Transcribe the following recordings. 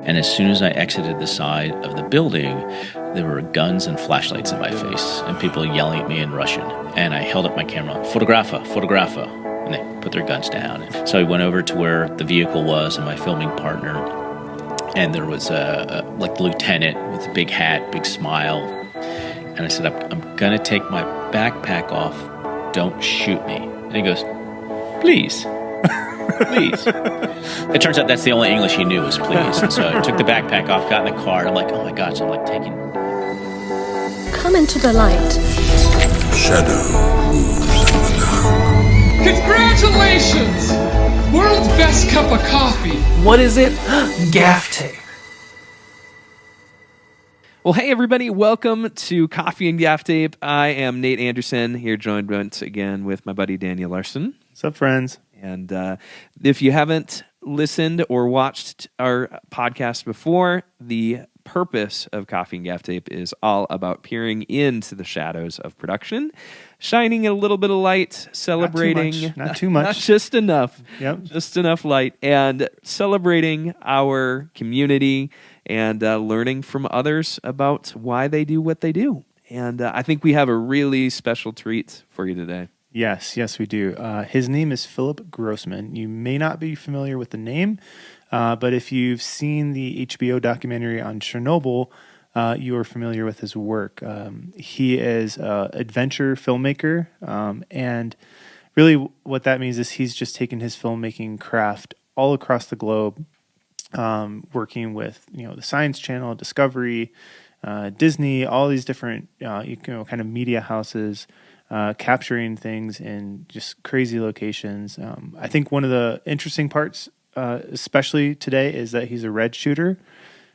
And as soon as I exited the side of the building, there were guns and flashlights in my face and people yelling at me in Russian. And I held up my camera, photographer, photographer, and they put their guns down. And so I went over to where the vehicle was and my filming partner, and there was a lieutenant with a big hat, big smile. And I said, I'm going to take my backpack off. Don't shoot me. And he goes, please. Please. It turns out that's the only English he knew was please. And so I took the backpack off, got in the car, and I'm like, oh my gosh, I'm like taking... Come into the light. Shadow moves in the dark. Congratulations! World's best cup of coffee. What is it? Gaff tape. Well, hey everybody, welcome to Coffee and Gaff Tape. I am Nate Anderson, here joined once again with my buddy Daniel Larson. What's up, friends? And if you haven't listened or watched our podcast before, the purpose of Coffee and Gaff Tape is all about peering into the shadows of production, shining a little bit of light, celebrating... Not too much. Not just enough. Yep. Just enough light. And celebrating our community and learning from others about why they do what they do. And I think we have a really special treat for you today. Yes, we do. His name is Philp Grossman. You may not be familiar with the name, but if you've seen the HBO documentary on Chernobyl, you are familiar with his work. He is an adventure filmmaker, and really what that means is he's just taken his filmmaking craft all across the globe, working with the Science Channel, Discovery, Disney, all these different kind of media houses. Capturing things in just crazy locations. I think one of the interesting parts, especially today, is that he's a Red shooter.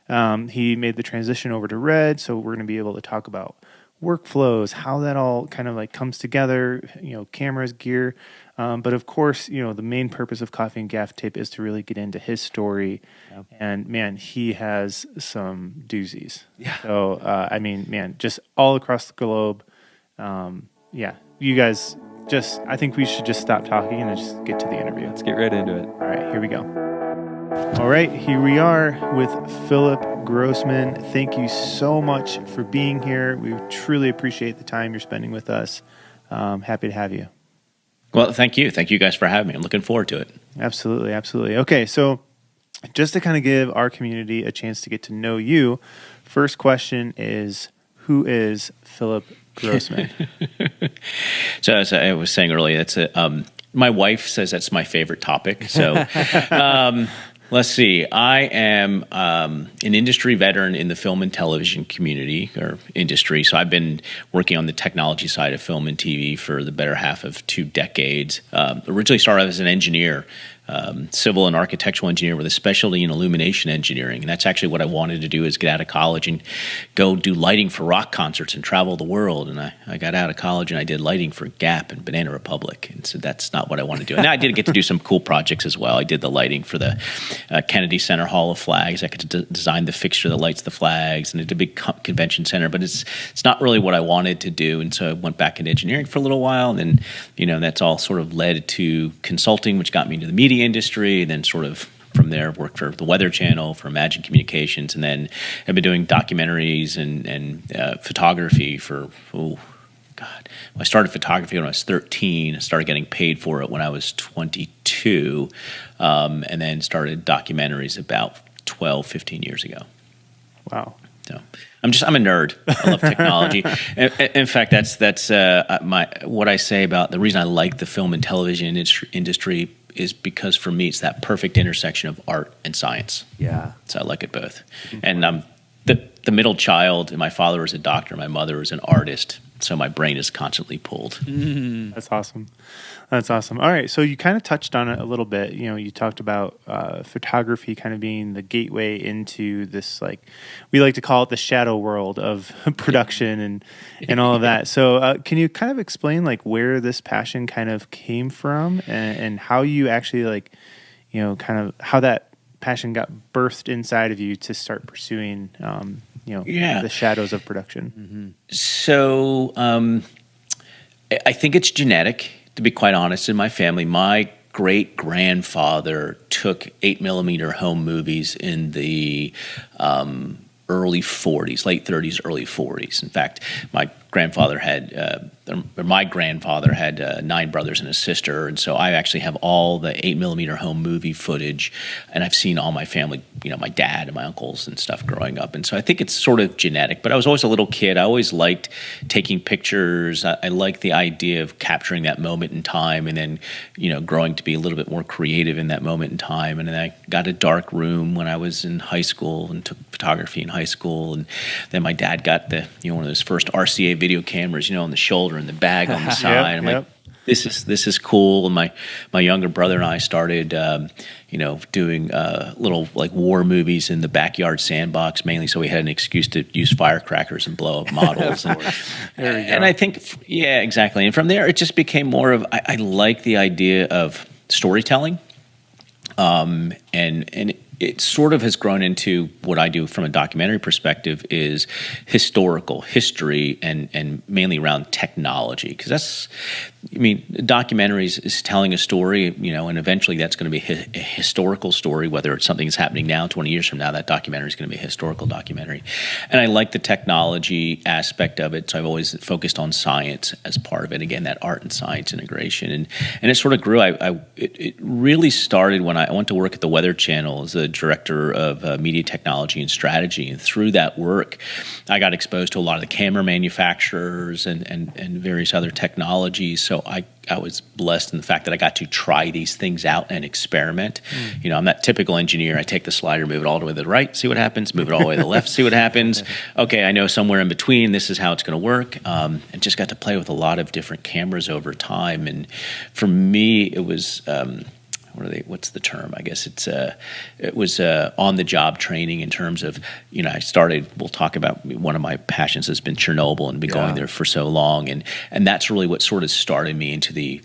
He made the transition over to Red, so we're going to be able to talk about workflows, how that all kind of like comes together, cameras, gear. But of course, the main purpose of Coffee and Gaff Tape is to really get into his story. Yep. And man, he has some doozies. Yeah. So, just all across the globe. Yeah, you guys I think we should just stop talking and just get to the interview. Let's get right into it. All right, here we go. All right, here we are with Philp Grossman. Thank you so much for being here. We truly appreciate the time you're spending with us. Happy to have you. Well, thank you. Thank you guys for having me. I'm looking forward to it. Absolutely. Okay, so just to kind of give our community a chance to get to know you, first question is, who is Philp Grossman? So as I was saying earlier, my wife says that's my favorite topic. So let's see. I am an industry veteran in the film and television community or industry. So I've been working on the technology side of film and TV for the better half of 2 decades. Originally started as an engineer. Civil and architectural engineer with a specialty in illumination engineering. And that's actually what I wanted to do, is get out of college and go do lighting for rock concerts and travel the world. And I got out of college and I did lighting for Gap and Banana Republic. And so that's not what I want to do. And I did get to do some cool projects as well. I did the lighting for the Kennedy Center Hall of Flags. I could design the fixture that lights the flags, and it's a big convention center, but it's not really what I wanted to do. And so I went back into engineering for a little while, and then, that's all sort of led to consulting, which got me into the media industry, and then sort of from there worked for the Weather Channel, for Imagine Communications, and then I've been doing documentaries and photography for, I started photography when I was 13. I started getting paid for it when I was 22, and then started documentaries about 12, 15 years ago. Wow. So I'm a nerd. I love technology. In fact, that's what I say about the reason I like the film and television industry is because for me it's that perfect intersection of art and science. Yeah. So I like it both. And I'm the middle child, and my father was a doctor, my mother was an artist, so my brain is constantly pulled. Mm-hmm. That's awesome. All right, so you kind of touched on it a little bit. You talked about photography kind of being the gateway into this, like, we like to call it the shadow world of production and all of that. So can you kind of explain like where this passion kind of came from and how you actually kind of how that passion got birthed inside of you to start pursuing the shadows of production? Mm-hmm. So I think it's genetic, to be quite honest. In my family, my great-grandfather took 8mm home movies in the early 40s, late 30s, early 40s. In fact, my grandfather had 9 brothers and a sister, and so I actually have all the 8mm home movie footage, and I've seen all my family, my dad and my uncles and stuff growing up. And so I think it's sort of genetic, but I was always a little kid. I always liked taking pictures. I liked the idea of capturing that moment in time, and then, growing to be a little bit more creative in that moment in time. And then I got a dark room when I was in high school and took photography in high school. And then my dad got one of those first RCA video cameras, on the shoulder and the bag on the side. I'm like, this is cool. And my younger brother and I started, doing little like war movies in the backyard sandbox, mainly so we had an excuse to use firecrackers and blow up models. And I think, yeah, exactly. And from there, it just became more of I like the idea of storytelling, and it sort of has grown into what I do from a documentary perspective is history and mainly around technology, because documentaries is telling a story, and eventually that's going to be a historical story, whether it's something that's happening now, 20 years from now, that documentary is going to be a historical documentary. And I like the technology aspect of it, so I've always focused on science as part of it. Again, that art and science integration. And it sort of grew. It really started when I went to work at the Weather Channel as the director of media technology and strategy. And through that work, I got exposed to a lot of the camera manufacturers and various other technologies. So I was blessed in the fact that I got to try these things out and experiment. I'm that typical engineer. I take the slider, move it all the way to the right, see what happens, move it all the way to the left, see what happens. Okay, I know somewhere in between, this is how it's going to work. And just got to play with a lot of different cameras over time. And for me, it was... what's the term? I guess it was on-the-job training in terms of, we'll talk about one of my passions has been Chernobyl and been going there for so long. And that's really what sort of started me into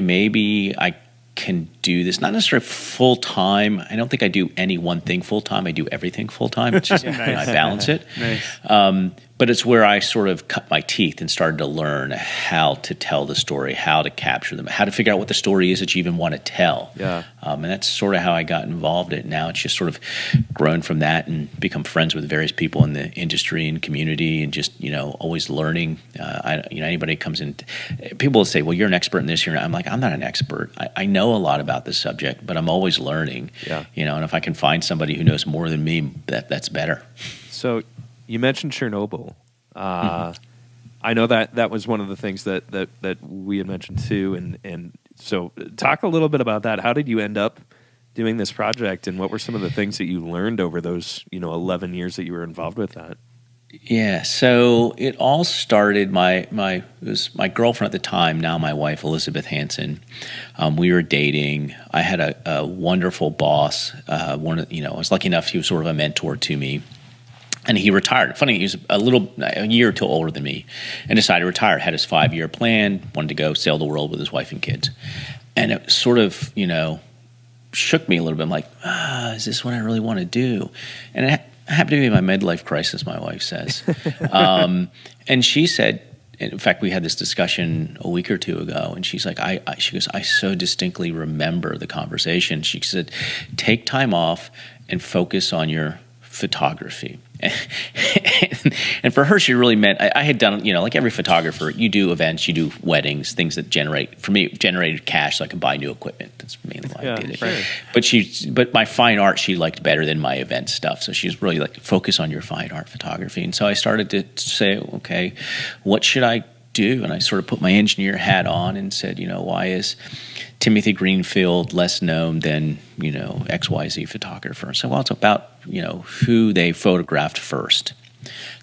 maybe I can do this, not necessarily full-time. I don't think I do any one thing full-time. I do everything full-time. It's just, I balance it. Nice. But it's where I sort of cut my teeth and started to learn how to tell the story, how to capture them, how to figure out what the story is that you even want to tell. Yeah. And that's sort of how I got involved in it. Now it's just sort of grown from that and become friends with various people in the industry and community, and just, always learning. Anybody comes in, people will say, well, you're an expert in this. I'm like, I'm not an expert. I know a lot about this subject, but I'm always learning. Yeah. And if I can find somebody who knows more than me, that's better. So you mentioned Chernobyl. I know that was one of the things that we had mentioned too, and so talk a little bit about that. How did you end up doing this project, and what were some of the things that you learned over those 11 years that you were involved with that? Yeah, so it all started. It was my girlfriend at the time, now my wife, Elizabeth Hansen. We were dating. I had a wonderful boss. I was lucky enough; he was sort of a mentor to me. And he retired. Funny, he was a year or two older than me, and decided to retire. Had his 5-year plan, wanted to go sail the world with his wife and kids. And it sort of, shook me a little bit. I'm like, is this what I really want to do? And it happened to be my midlife crisis, my wife says. And she said, in fact, we had this discussion a week or two ago, and she's like, she goes, I so distinctly remember the conversation. She said, take time off and focus on your photography. And for her, she really meant, I had done, like every photographer, you do events, you do weddings, things that generated cash so I could buy new equipment. That's mainly why I did it. Sure. But my fine art, she liked better than my event stuff. So she's really like, focus on your fine art photography. And so I started to say, okay, what should I do? And I sort of put my engineer hat on and said, why is Timothy Greenfield less known than, XYZ photographer? So, well, it's about, who they photographed first.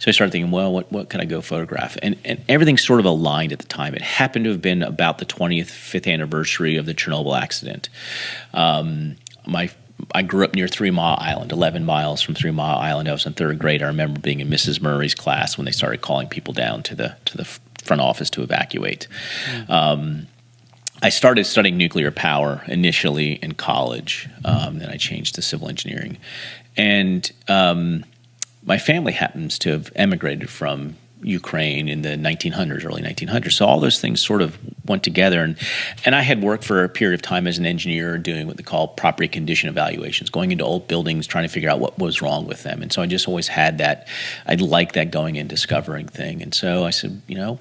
So I started thinking, well, what can I go photograph? And everything sort of aligned at the time. It happened to have been about the 25th anniversary of the Chernobyl accident. I grew up near 3 Mile Island, 11 miles from 3 Mile Island. I was in 3rd grade. I remember being in Mrs. Murray's class when they started calling people down to the front office to evacuate. I started studying nuclear power initially in college. Then I changed to civil engineering. And my family happens to have emigrated from Ukraine in the 1900s, early 1900s. So all those things sort of went together. And I had worked for a period of time as an engineer doing what they call property condition evaluations, going into old buildings, trying to figure out what was wrong with them. And so I just always had that. I'd like that going and discovering thing. And so I said, I'm going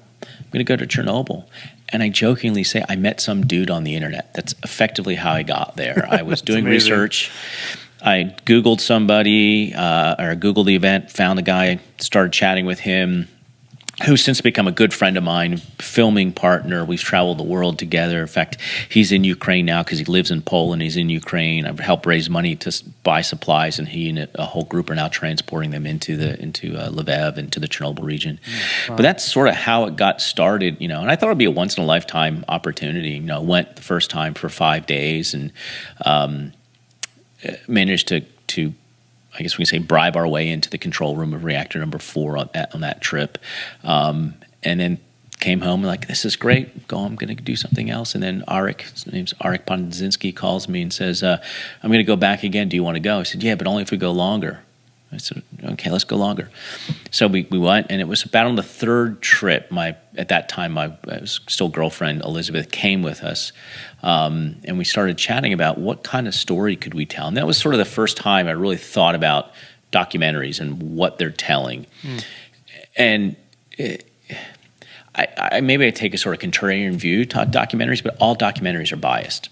to go to Chernobyl. And I jokingly say I met some dude on the internet. That's effectively how I got there. I was doing research. I Googled somebody or Googled the event, found a guy, started chatting with him, who's since become a good friend of mine, filming partner. We've traveled the world together. In fact, he's in Ukraine now because he lives in Poland. He's in Ukraine. I've helped raise money to buy supplies, and he and a whole group are now transporting them into Lviv, into the Chernobyl region. Wow. But that's sort of how it got started, And I thought it'd be a once in a lifetime opportunity. Went the first time for 5 days and managed to I guess we can say bribe our way into the control room of reactor number 4 on that trip, and then came home like, this is great. I'm going to do something else. And then his name's Arik Ponzinski, calls me and says, I'm going to go back again. Do you want to go? I said, yeah, but only if we go longer. I said, okay, let's go longer. So we went, and it was about on the third trip. At that time, my still girlfriend Elizabeth came with us, and we started chatting about what kind of story could we tell. And that was sort of the first time I really thought about documentaries and what they're telling. And I take a sort of contrarian view to documentaries, but all documentaries are biased.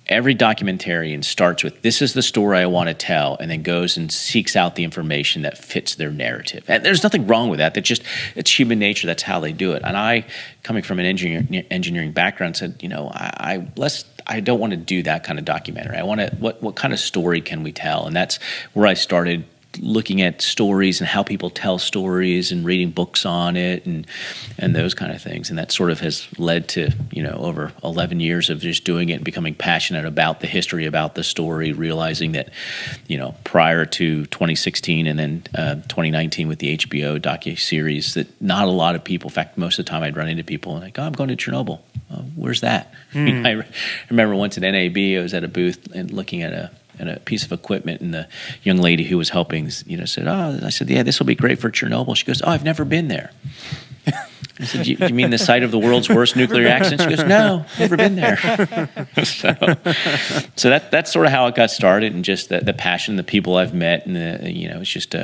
Every documentarian starts with, this is the story I want to tell, and then goes and seeks out the information that fits their narrative. And there's nothing wrong with that. It's human nature. That's how they do it. And I, coming from an engineering background, said, I don't want to do that kind of documentary. I want to, what kind of story can we tell? And that's where I started looking at stories and how people tell stories and reading books on it and those kind of things. And that sort of has led to, over 11 years of just doing it and becoming passionate about the history, about the story, realizing that, prior to 2016 and then 2019 with the HBO docuseries, that not a lot of people, in fact, most of the time I'd run into people like, I'm going to Chernobyl. Where's that? I remember once at NAB, I was at a booth and looking at a piece of equipment, and the young lady who was helping, said, I said, yeah, this will be great for Chernobyl. She goes, I've never been there. I said, you mean the site of the world's worst nuclear accident? She goes, no, never been there. so that's sort of how it got started, and just the passion, the people I've met, and it's just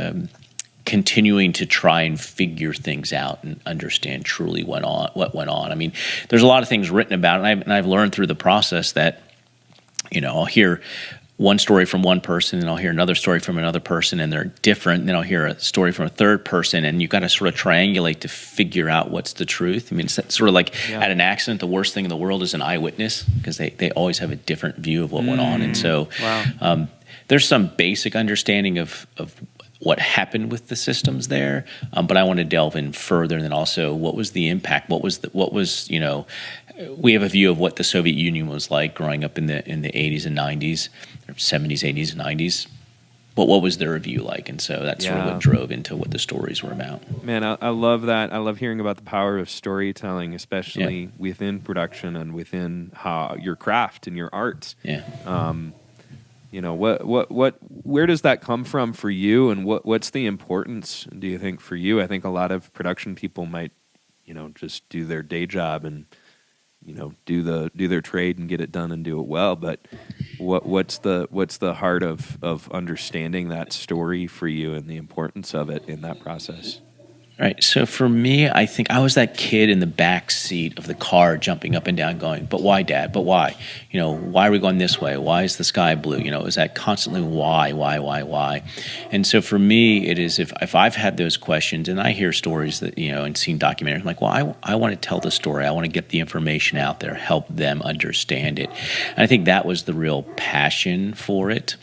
continuing to try and figure things out and understand truly what went on. I mean, there's a lot of things written about it, and I've learned through the process that, I'll hear one story from one person, and I'll hear another story from another person, and they're different. And then I'll hear a story from a third person, and you've got to sort of triangulate to figure out what's the truth. I mean, it's sort of like at an accident, the worst thing in the world is an eyewitness, because they always have a different view of what went on. And so there's some basic understanding of what happened with the systems there, but I want to delve in further. And then also, what was the impact? What was we have a view of what the Soviet Union was like growing up in the 80s and 90s, or 70s, 80s, and 90s. But what was their view like? And so that's sort of what drove into what the stories were about. Man, I love that. I love hearing about the power of storytelling, especially within production and within how your craft and your art. Yeah. Where does that come from for you, and what's the importance, do you think, for you? I think a lot of production people might, just do their day job and do their trade and get it done and do it well. But what's the heart of understanding that story for you and the importance of it in that process? Right. So for me, I think I was that kid in the back seat of the car jumping up and down going, but why, Dad? But why? Why are we going this way? Why is the sky blue? Is that constantly why? And so for me, it is if I've had those questions and I hear stories that, and seen documentaries, I'm like, well, I want to tell the story. I want to get the information out there, help them understand it. And I think that was the real passion for it.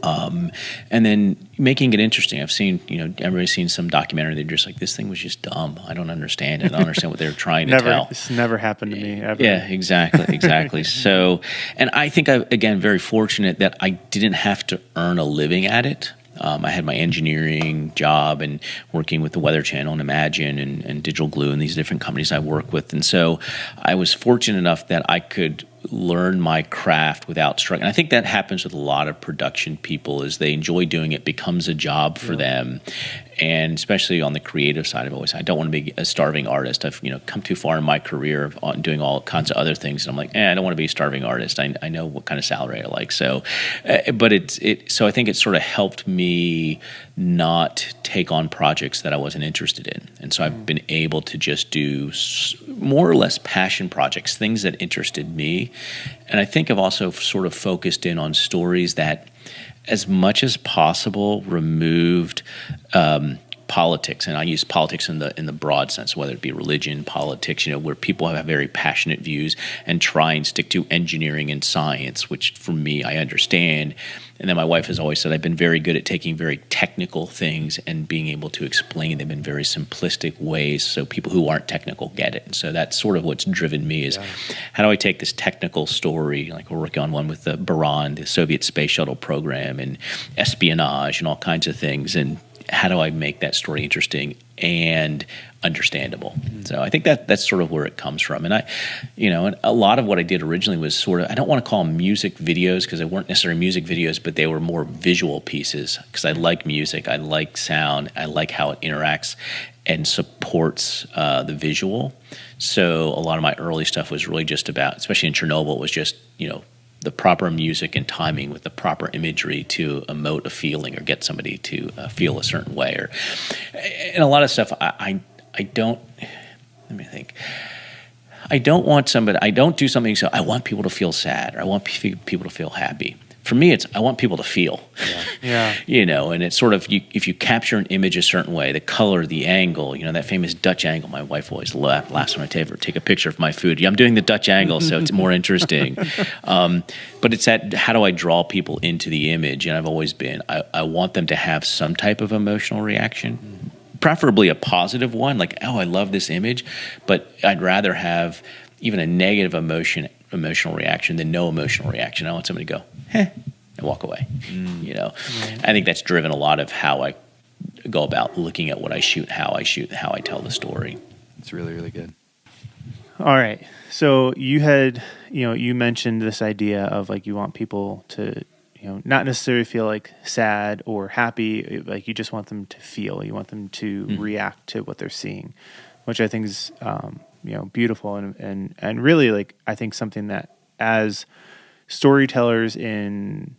And then making it interesting. I've seen, everybody's seen some documentary. They're just like, this thing was just dumb. I don't understand it. I don't understand what they're trying to tell. This never happened to me ever. Yeah, exactly. So, and I think again, very fortunate that I didn't have to earn a living at it. I had my engineering job and working with the Weather Channel and Imagine and Digital Glue and these different companies I work with. And so I was fortunate enough that I could learn my craft without struggling. And I think that happens with a lot of production people is they enjoy doing it, becomes a job for them. And especially on the creative side, I don't want to be a starving artist. I've come too far in my career on doing all kinds of other things, and I'm like, I don't want to be a starving artist. I know what kind of salary I like. So, so I think it sort of helped me not take on projects that I wasn't interested in, and so I've been able to just do more or less passion projects, things that interested me, and I think I've also sort of focused in on stories that, as much as possible, removed politics, and I use politics in the broad sense, whether it be religion, politics, where people have very passionate views, and try and stick to engineering and science, which for me I understand. And then my wife has always said I've been very good at taking very technical things and being able to explain them in very simplistic ways so people who aren't technical get it. And so that's sort of what's driven me is how do I take this technical story, like we're working on one with the Buran, the Soviet space shuttle program, and espionage and all kinds of things, and how do I make that story interesting and understandable? So I think that's sort of where it comes from. And and a lot of what I did originally was sort of, I don't want to call them music videos because they weren't necessarily music videos, but they were more visual pieces because I like music, I like sound, I like how it interacts and supports the visual. So a lot of my early stuff was really just about, especially in Chernobyl, it was just, the proper music and timing with the proper imagery to emote a feeling or get somebody to feel a certain way. And a lot of stuff, I don't, let me think. I don't do something so I want people to feel sad or I want people to feel happy. For me, it's I want people to feel. Yeah. And it's sort of if you capture an image a certain way, the color, the angle, that famous Dutch angle. My wife always laughs when I take a picture of my food. I'm doing the Dutch angle, so it's more interesting. But it's that how do I draw people into the image? And I've always been I want them to have some type of emotional reaction, preferably a positive one, like I love this image, but I'd rather have even a negative emotional reaction than no emotional reaction. I want somebody to go, and walk away. I think that's driven a lot of how I go about looking at what I shoot, how I tell the story. It's really, really good. All right. So you had, you mentioned this idea of like you want people to, not necessarily feel like sad or happy, like you just want them to feel. You want them to react to what they're seeing, which I think is beautiful and really like I think something that as storytellers in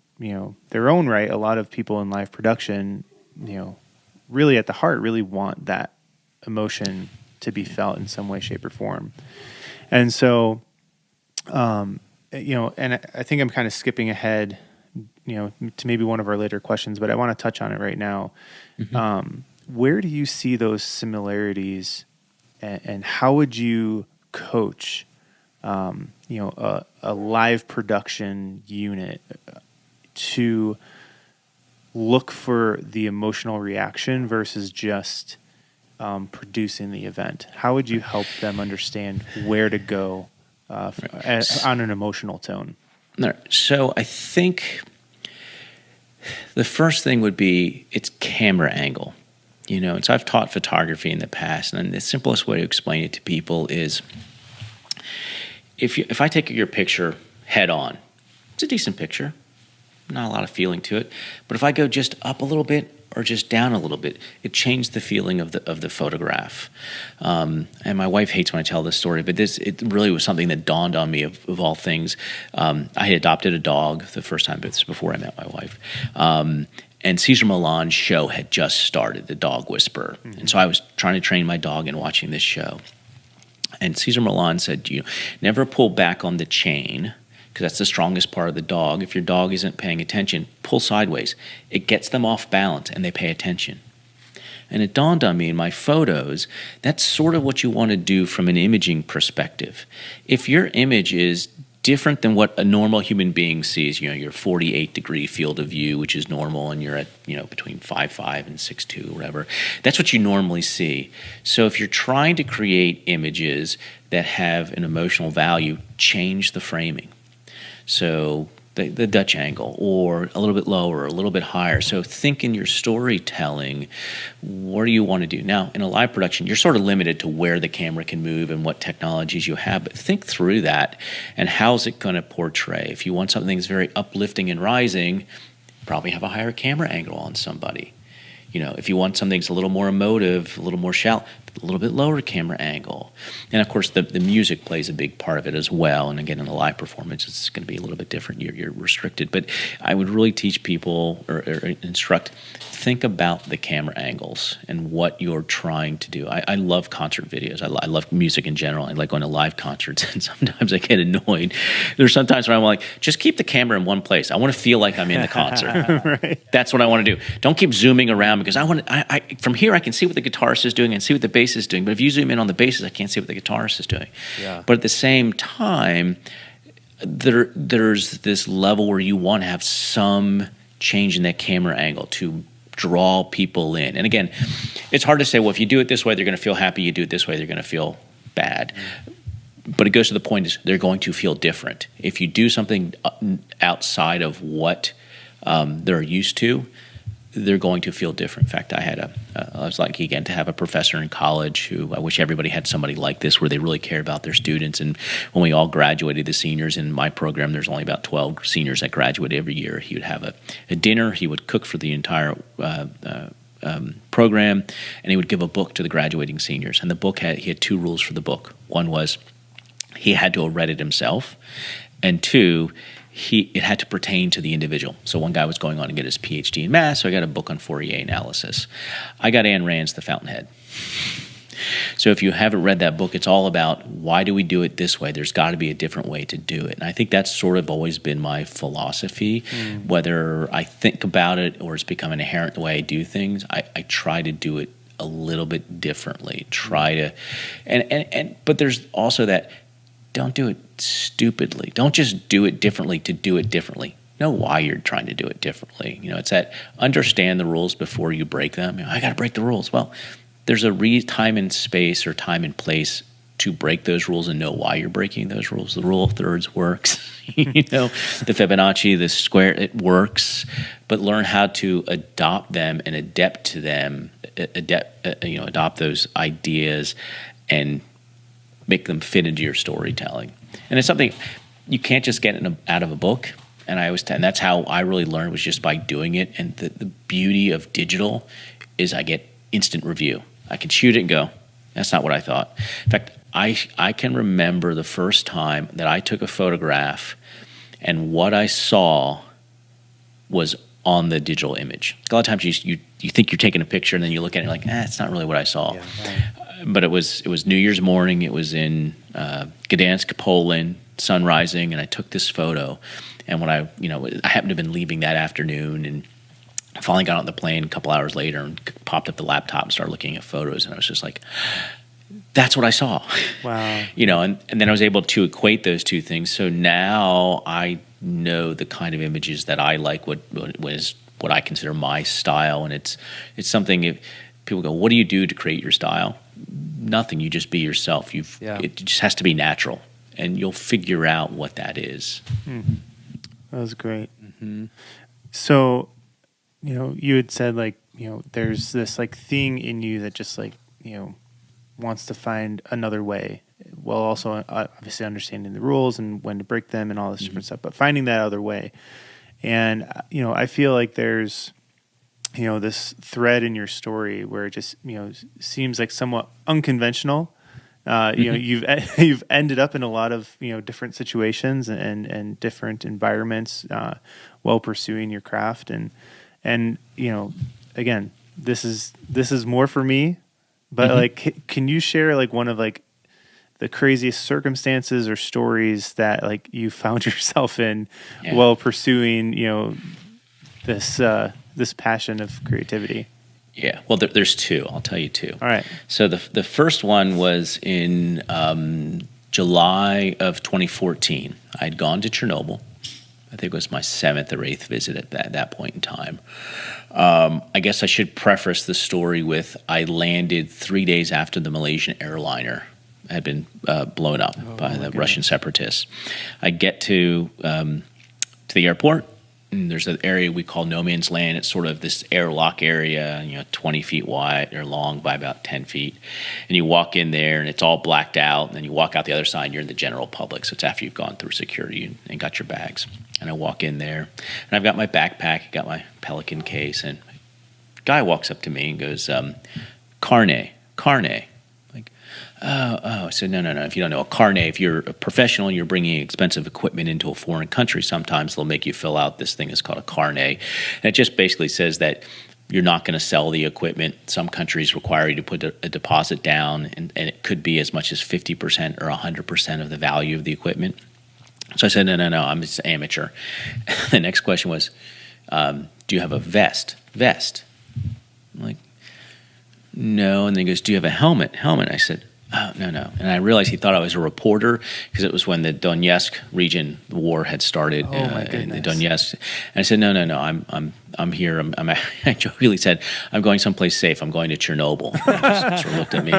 their own right, a lot of people in live production, really at the heart really want that emotion to be felt in some way, shape, or form. And so, and I think I'm kind of skipping ahead, to maybe one of our later questions, but I want to touch on it right now. Where do you see those similarities, and how would you coach, a live production unit to look for the emotional reaction versus just producing the event? How would you help them understand where to go on an emotional tone? So I think the first thing would be it's camera angle. So I've taught photography in the past, and the simplest way to explain it to people is if I take your picture head on, it's a decent picture, not a lot of feeling to it. But if I go just up a little bit or just down a little bit, it changed the feeling of the photograph. And my wife hates when I tell this story, but it really was something that dawned on me of all things. I had adopted a dog the first time, but this was before I met my wife. And Cesar Millan's show had just started, The Dog Whisperer. And so I was trying to train my dog and watching this show. And Cesar Millan said, never pull back on the chain, because that's the strongest part of the dog. If your dog isn't paying attention, pull sideways. It gets them off balance, and they pay attention. And it dawned on me in my photos, that's sort of what you want to do from an imaging perspective. If your image is different than what a normal human being sees, your 48-degree field of view, which is normal, and you're at, between 5'5" and 6'2", whatever. That's what you normally see. So if you're trying to create images that have an emotional value, change the framing. So the Dutch angle, or a little bit lower, or a little bit higher. So think in your storytelling, what do you want to do? Now, in a live production, you're sort of limited to where the camera can move and what technologies you have, but think through that and how's it going to portray. If you want something that's very uplifting and rising, probably have a higher camera angle on somebody. You know, if you want something that's a little more emotive, a little more shallow, a little bit lower camera angle. And of course, the music plays a big part of it as well. And again, in a live performance, it's going to be a little bit different. You're restricted. But I would really teach people or instruct, think about the camera angles and what you're trying to do. I love concert videos. I love music in general. I like going to live concerts, and sometimes I get annoyed. There's sometimes where I'm like, just keep the camera in one place. I want to feel like I'm in the concert. Right. That's what I want to do. Don't keep zooming around, because I from here I can see what the guitarist is doing and see what the bass is doing. But if you zoom in on the basses, I can't see what the guitarist is doing. Yeah. But at the same time, there's this level where you want to have some change in that camera angle to draw people in. And again, it's hard to say, well, if you do it this way, they're going to feel happy. You do it this way, they're going to feel bad. But it goes to the point is they're going to feel different. If you do something outside of what they're used to, they're going to feel different. In fact, I was lucky again to have a professor in college who, I wish everybody had somebody like this, where they really care about their students. And when we all graduated, the seniors in my program, there's only about 12 seniors that graduate every year. He would have a dinner. He would cook for the entire program, and he would give a book to the graduating seniors. And the book he had two rules for the book. One was he had to have read it himself, and two, it had to pertain to the individual. So one guy was going on to get his PhD in math, so I got a book on Fourier analysis. I got Ayn Rand's The Fountainhead. So if you haven't read that book, it's all about why do we do it this way? There's got to be a different way to do it. And I think that's sort of always been my philosophy. Whether I think about it or it's become an inherent way I do things, I try to do it a little bit differently. But there's also that, don't do it stupidly. Don't just do it differently to do it differently. Know why you're trying to do it differently. You know, it's that understand the rules before you break them. You know, I got to break the rules. Well, there's a time and space or time and place to break those rules and know why you're breaking those rules. The rule of thirds works. You know, the Fibonacci, the square, it works. But learn how to adopt them and adopt those ideas and make them fit into your storytelling. And it's something you can't just get out of a book. And that's how I really learned, was just by doing it. And the beauty of digital is I get instant review. I can shoot it and go, that's not what I thought. In fact, I can remember the first time that I took a photograph and what I saw was on the digital image. A lot of times you think you're taking a picture and then you look at it and you're like, it's not really what I saw. Yeah, right. But it was New Year's morning. It was in Gdansk, Poland, sun rising, and I took this photo. And when I happened to have been leaving that afternoon, and finally got on the plane a couple hours later and popped up the laptop and started looking at photos, and I was just like, that's what I saw. Wow. You know, and then I was able to equate those two things. So now I know the kind of images that I like, what I consider my style, and it's something. If people go, what do you do to create your style? Nothing. You just be yourself. It just has to be natural, and you'll figure out what that is. Mm-hmm. That was great. Mm-hmm. So, you know, you had said, like, you know, there's this like thing in you that just like, you know, wants to find another way, while also obviously understanding the rules and when to break them and all this different stuff, but finding that other way. And, you know, I feel like there's, you know, this thread in your story where it just, you know, seems like somewhat unconventional. You know, you've ended up in a lot of, you know, different situations and different environments while pursuing your craft. And you know, again, this is more for me, but like, can you share like one of like the craziest circumstances or stories that like you found yourself in while pursuing, you know, this passion of creativity? Yeah, well, there's two. I'll tell you two. All right. So the first one was in July of 2014. I'd gone to Chernobyl. I think it was my 7th or 8th visit at that point in time. I guess I should preface the story with I landed 3 days after the Malaysian airliner had been blown up by the Russian separatists. I get to to the airport. And there's an area we call no man's land. It's sort of this airlock area, 20 feet wide or long by about 10 feet. And you walk in there, and it's all blacked out. And then you walk out the other side, and you're in the general public. So it's after you've gone through security and got your bags. And I walk in there, and I've got my backpack, got my Pelican case, and a guy walks up to me and goes, carne. I said, no. If you don't know a carne, if you're a professional and you're bringing expensive equipment into a foreign country, sometimes they'll make you fill out this thing is called a carne. And it just basically says that you're not going to sell the equipment. Some countries require you to put a deposit down, and it could be as much as 50% or 100% of the value of the equipment. So I said, no, I'm just amateur. The next question was, do you have a vest? I'm like, no. And then he goes, do you have a helmet? I said, oh, no. And I realized he thought I was a reporter because it was when the Donetsk region, the war had started in the Donetsk. And I said, no, I'm here. I jokingly said, I'm going someplace safe. I'm going to Chernobyl. And he just sort of looked at me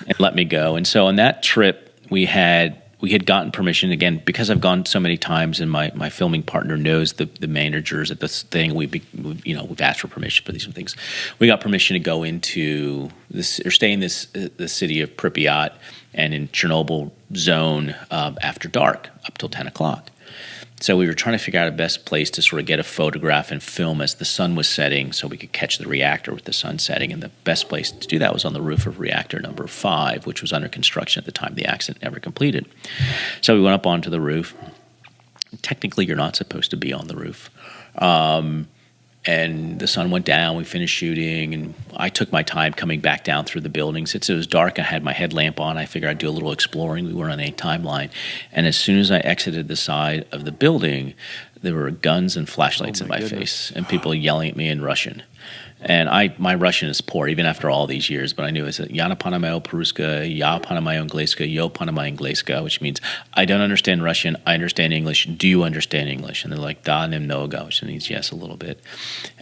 and let me go. And so on that trip, we had gotten permission, again, because I've gone so many times, and my filming partner knows the managers at this thing. We've asked for permission for these things. We got permission to go into this or stay in the city of Pripyat and in Chernobyl zone after dark up till 10 o'clock. So we were trying to figure out a best place to sort of get a photograph and film as the sun was setting so we could catch the reactor with the sun setting. And the best place to do that was on the roof of reactor number 5, which was under construction at the time the accident never completed. So we went up onto the roof. Technically, you're not supposed to be on the roof. And the sun went down, we finished shooting, and I took my time coming back down through the building. Since it was dark, I had my headlamp on. I figured I'd do a little exploring. We weren't on any timeline. And as soon as I exited the side of the building, there were guns and flashlights in my face, and people yelling at me in Russian. And my Russian is poor, even after all these years, but I knew it said, "Я не понимаю по-русски, я понимаю английский, я понимаю английский," which means, I don't understand Russian, I understand English, do you understand English? And they're like, "Да, немного," which means yes, a little bit.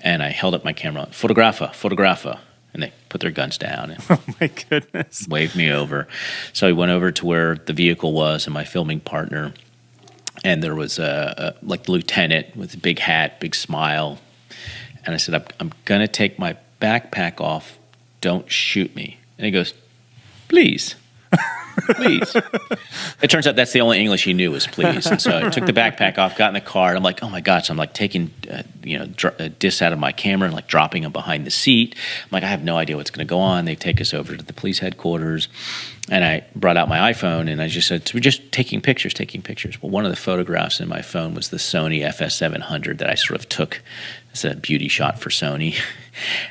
And I held up my camera, photographer, and they put their guns down and Oh my goodness. waved me over. So I went over to where the vehicle was and my filming partner, and there was a lieutenant with a big hat, big smile. And I said, I'm going to take my backpack off. Don't shoot me. And he goes, please. It turns out that's the only English he knew was please. And so I took the backpack off, got in the car, and I'm like, oh my gosh. I'm like taking discs out of my camera and like dropping them behind the seat. I'm like, I have no idea what's going to go on. They take us over to the police headquarters. And I brought out my iPhone, and I just said, so we're just taking pictures. Well, one of the photographs in my phone was the Sony FS700 that I sort of took as a beauty shot for Sony.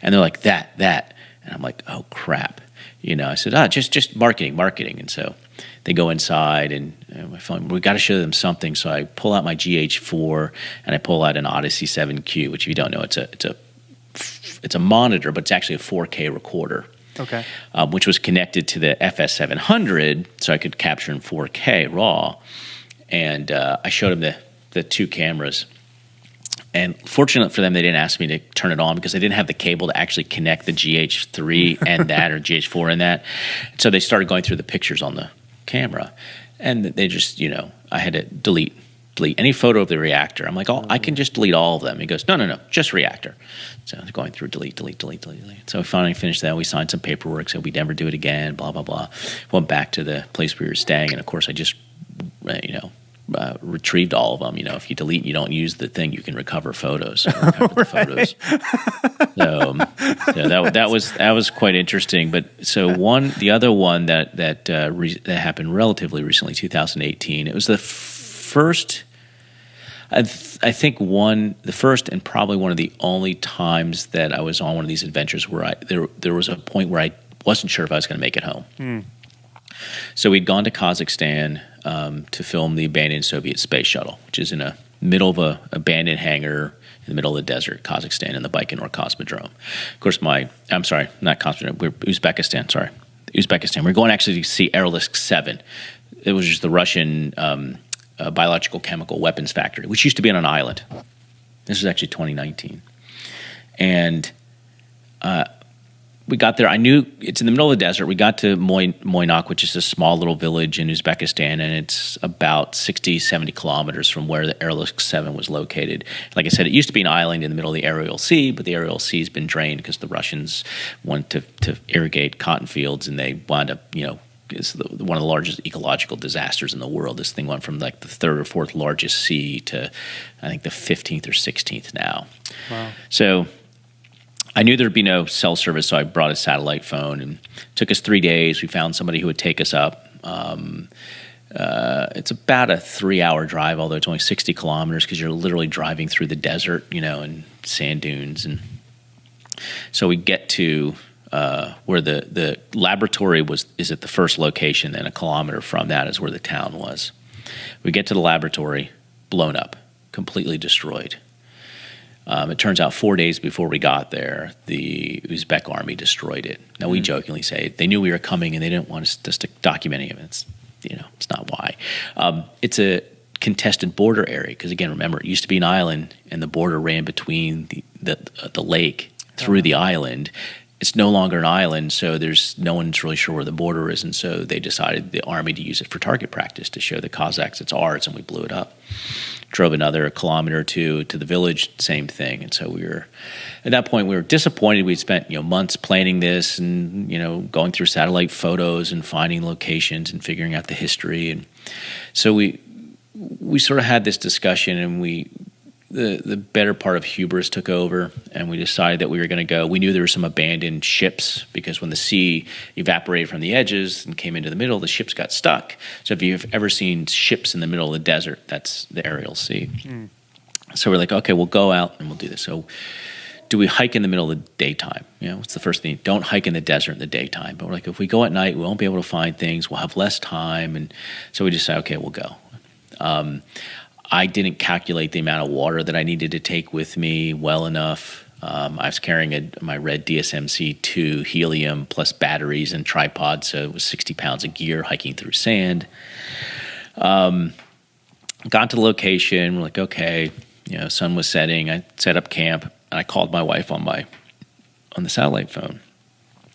And they're like, that. And I'm like, oh, crap. I said, just marketing. And so they go inside, and my phone, we got to show them something. So I pull out my GH4, and I pull out an Odyssey 7Q, which if you don't know, it's a monitor, but it's actually a 4K recorder. Okay. Which was connected to the FS700, so I could capture in 4K RAW. And I showed them the two cameras. And fortunate for them, they didn't ask me to turn it on because they didn't have the cable to actually connect the GH3 and that, or GH4 and that. So they started going through the pictures on the camera. And they just, I had to delete any photo of the reactor. I'm like, I can just delete all of them. He goes, no, just reactor. So I was going through delete. So we finally finished that. We signed some paperwork, said we'd never do it again, blah, blah, blah. Went back to the place we were staying, and of course I just, retrieved all of them. If you delete and you don't use the thing, you can recover photos. The photos. So that was quite interesting. But so the other one that happened relatively recently, 2018. It was the first. I think the first and probably one of the only times that I was on one of these adventures where there was a point where I wasn't sure if I was going to make it home. So we'd gone to Kazakhstan to film the abandoned Soviet space shuttle, which is in the middle of an abandoned hangar in the middle of the desert, Kazakhstan, in the Baikonur Cosmodrome. Of course, I'm sorry, not Cosmodrome, Uzbekistan, sorry. Uzbekistan. We're going actually to see Aerolisk 7. It was just the Russian biological chemical weapons factory, which used to be on an island. This was actually 2019. And we got there. I knew it's in the middle of the desert. We got to Moynak, which is a small little village in Uzbekistan, and it's about 60, 70 kilometers from where the Airlift 7 was located. Like I said, it used to be an island in the middle of the Aral Sea, but the Aral Sea has been drained because the Russians wanted to irrigate cotton fields, and they wound up, it's one of the largest ecological disasters in the world. This thing went from like the third or fourth largest sea to, I think, the 15th or 16th now. Wow. So I knew there'd be no cell service, so I brought a satellite phone, and it took us 3 days. We found somebody who would take us up. It's about a 3-hour drive, although it's only 60 kilometers because you're literally driving through the desert, and sand dunes. And so we get to where the laboratory is at the first location, and a kilometer from that is where the town was. We get to the laboratory, blown up, completely destroyed. It turns out 4 days before we got there, the Uzbek army destroyed it. Now, we jokingly say they knew we were coming and they didn't want us to document any of it. It's not why. It's a contested border area because, again, remember, it used to be an island and the border ran between the lake through the island. It's no longer an island, so no one's really sure where the border is, and so they decided, the army, to use it for target practice to show the Cossacks it's ours, and we blew it up. Drove another kilometer or two to the village, same thing. And so at that point, we were disappointed. We'd spent months planning this and going through satellite photos and finding locations and figuring out the history. And so we sort of had this discussion, and the better part of hubris took over, and we decided that we were going to go. We knew there were some abandoned ships because when the sea evaporated from the edges and came into the middle, the ships got stuck. So if you've ever seen ships in the middle of the desert, that's the Aral Sea. So we're like, okay, we'll go out and we'll do this. So do we hike in the middle of the daytime? What's the first thing? Don't hike in the desert in the daytime. But we're like, if we go at night, we won't be able to find things. We'll have less time. And so we decided, okay, we'll go. I didn't calculate the amount of water that I needed to take with me well enough. I was carrying my red DSMC-2 helium plus batteries and tripod, so it was 60 pounds of gear hiking through sand. Got to the location. We're like, okay, sun was setting. I set up camp, and I called my wife on the satellite phone.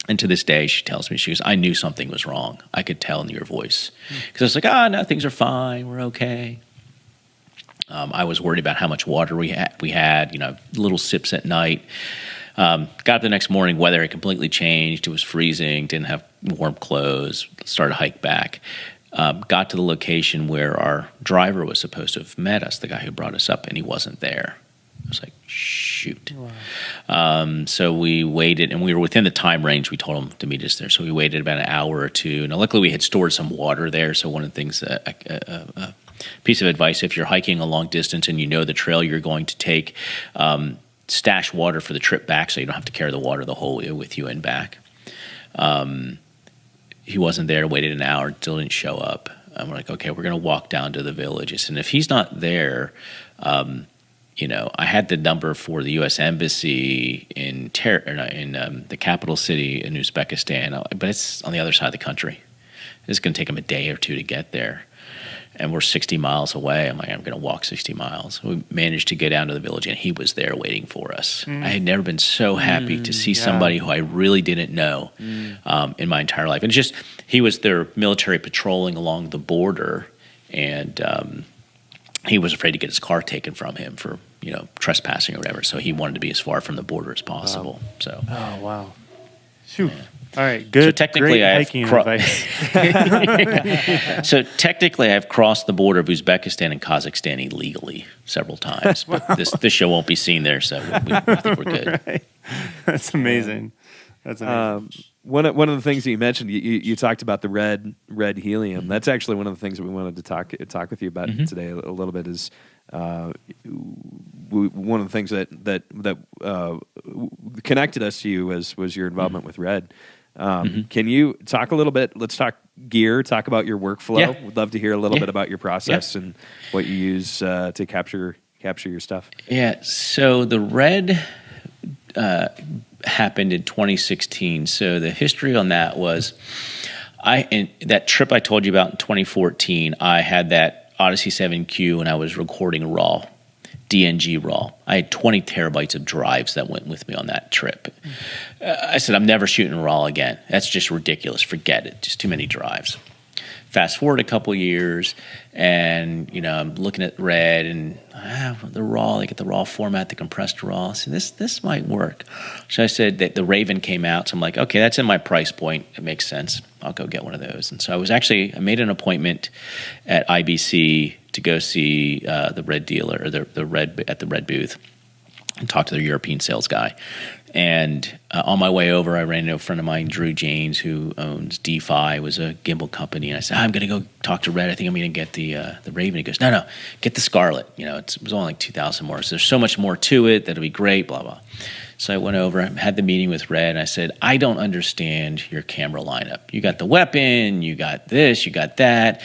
And to this day, she tells me, she goes, I knew something was wrong. I could tell in your voice. Because I was like, no, things are fine. We're okay. I was worried about how much water we had, little sips at night. Got up the next morning, weather had completely changed. It was freezing, didn't have warm clothes, started to hike back. Got to the location where our driver was supposed to have met us, the guy who brought us up, and he wasn't there. I was like, shoot. Wow. So we waited, and we were within the time range we told him to meet us there. So we waited about an hour or two. Now, luckily, we had stored some water there, so one of the things piece of advice, if you're hiking a long distance and you know the trail you're going to take, stash water for the trip back so you don't have to carry the water the whole way with you and back. He wasn't there, waited an hour, still didn't show up. And we're like, okay, we're going to walk down to the villages. And if he's not there, I had the number for the U.S. Embassy in the capital city in Uzbekistan, but it's on the other side of the country. It's going to take him a day or two to get there. And we're 60 miles away. I'm like, I'm going to walk 60 miles. We managed to get down to the village, and he was there waiting for us. I had never been so happy to see somebody who I really didn't know in my entire life. And he was there military patrolling along the border, and he was afraid to get his car taken from him for trespassing or whatever. So he wanted to be as far from the border as possible. Wow. So. Oh wow. Phew. Yeah. All right, good. So technically, great hiking advice. So technically, I've crossed the border of Uzbekistan and Kazakhstan illegally several times, but this show won't be seen there, so I think we're good. Right. That's amazing. That's amazing. One of the things that you mentioned, you talked about the red helium. Mm-hmm. That's actually one of the things that we wanted to talk with you about today a little bit. Is one of the things that connected us to you was your involvement with Red. Can you talk a little bit? Let's talk gear. Talk about your workflow. Yeah. We'd love to hear a little bit about your process and what you use to capture your stuff. Yeah. So the Red happened in 2016. So the history on that was, in that trip I told you about in 2014. I had that Odyssey 7Q and I was recording raw. DNG raw. I had 20 terabytes of drives that went with me on that trip. I said, I'm never shooting raw again. That's just ridiculous. Forget it. Just too many drives. Fast forward a couple years, and I'm looking at Red and the raw. They get the raw format, the compressed raw. I said, this might work. So I said that the Raven came out. So I'm like, okay, that's in my price point. It makes sense. I'll go get one of those. And so I made an appointment at IBC to go see the Red dealer or the Red at the Red booth and talk to their European sales guy. And on my way over, I ran into a friend of mine, Drew Janes, who owns DeFi, was a gimbal company. And I said, I'm going to go talk to Red. I think I'm going to get the Raven. He goes, no, get the Scarlet. It was only like 2,000 more. So there's so much more to it. That'll be great, blah, blah. So I went over, had the meeting with Red, and I said, I don't understand your camera lineup. You got the weapon, you got this, you got that.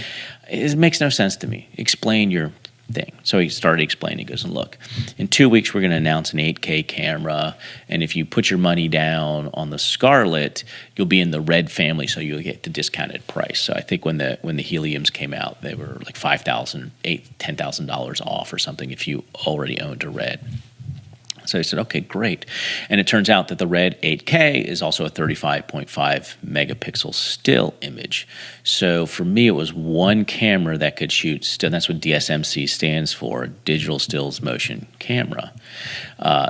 It makes no sense to me. Explain your thing. So he started explaining. He goes, and look, in 2 weeks, we're going to announce an 8K camera. And if you put your money down on the Scarlet, you'll be in the Red family, so you'll get the discounted price. So I think when the Heliums came out, they were like $5,000, $10,000 off or something if you already owned a Red. So I said, okay, great. And it turns out that the Red 8K is also a 35.5 megapixel still image. So for me, it was one camera that could shoot still. That's what DSMC stands for, Digital Stills Motion Camera.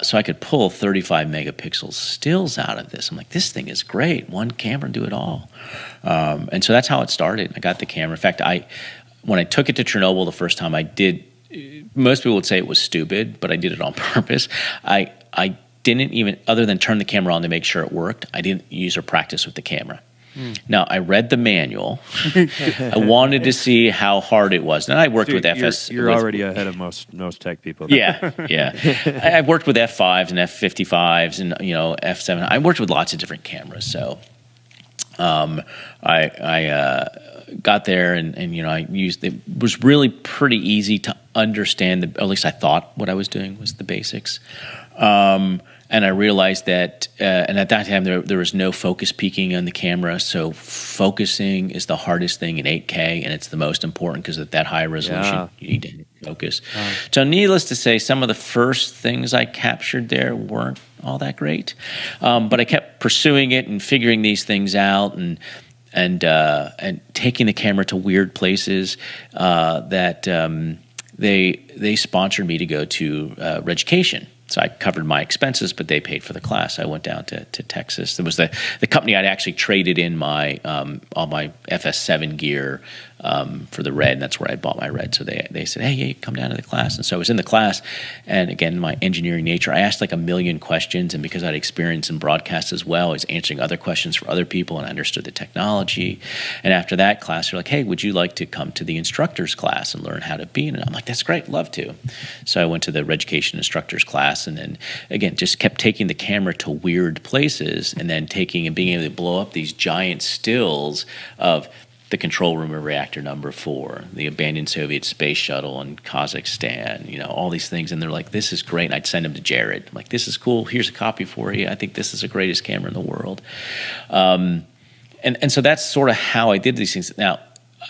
So I could pull 35 megapixel stills out of this. I'm like, this thing is great. One camera, do it all. And so that's how it started. I got the camera. In fact, when I took it to Chernobyl the first time, most people would say it was stupid, but I did it on purpose. I didn't even, other than turn the camera on to make sure it worked, I didn't use or practice with the camera. Now, I read the manual. I wanted to see how hard it was. And I worked with FS. You're already ahead of most tech people. Yeah. I've worked with F5s and F55s and F7. I worked with lots of different cameras. So I got there and I used it. Was really pretty easy to understand, at least I thought what I was doing was the basics. And I realized that, and at that time there was no focus peaking on the camera, so focusing is the hardest thing in 8K, and it's the most important because at that high resolution you need to focus. So needless to say, some of the first things I captured there weren't all that great, but I kept pursuing it and figuring these things out and taking the camera to weird places that they sponsored me to go to Reducation. So I covered my expenses, but they paid for the class. I went down to Texas. It was the company I'd actually traded in my all my FS7 gear for the Red, and that's where I bought my Red. So they said, hey, come down to the class. And so I was in the class, and again, my engineering nature, I asked like a million questions, and because I'd experience in broadcast as well, I was answering other questions for other people, and I understood the technology. And after that class, they're like, hey, would you like to come to the instructor's class and learn how to be in it? I'm like, that's great, love to. So I went to the Reducation instructor's class, and then, again, just kept taking the camera to weird places and then taking and being able to blow up these giant stills of the control room of reactor number 4, the abandoned Soviet space shuttle in Kazakhstan, all these things. And they're like, this is great. And I'd send them to Jared. I'm like, this is cool. Here's a copy for you. I think this is the greatest camera in the world. And so that's sort of how I did these things. Now,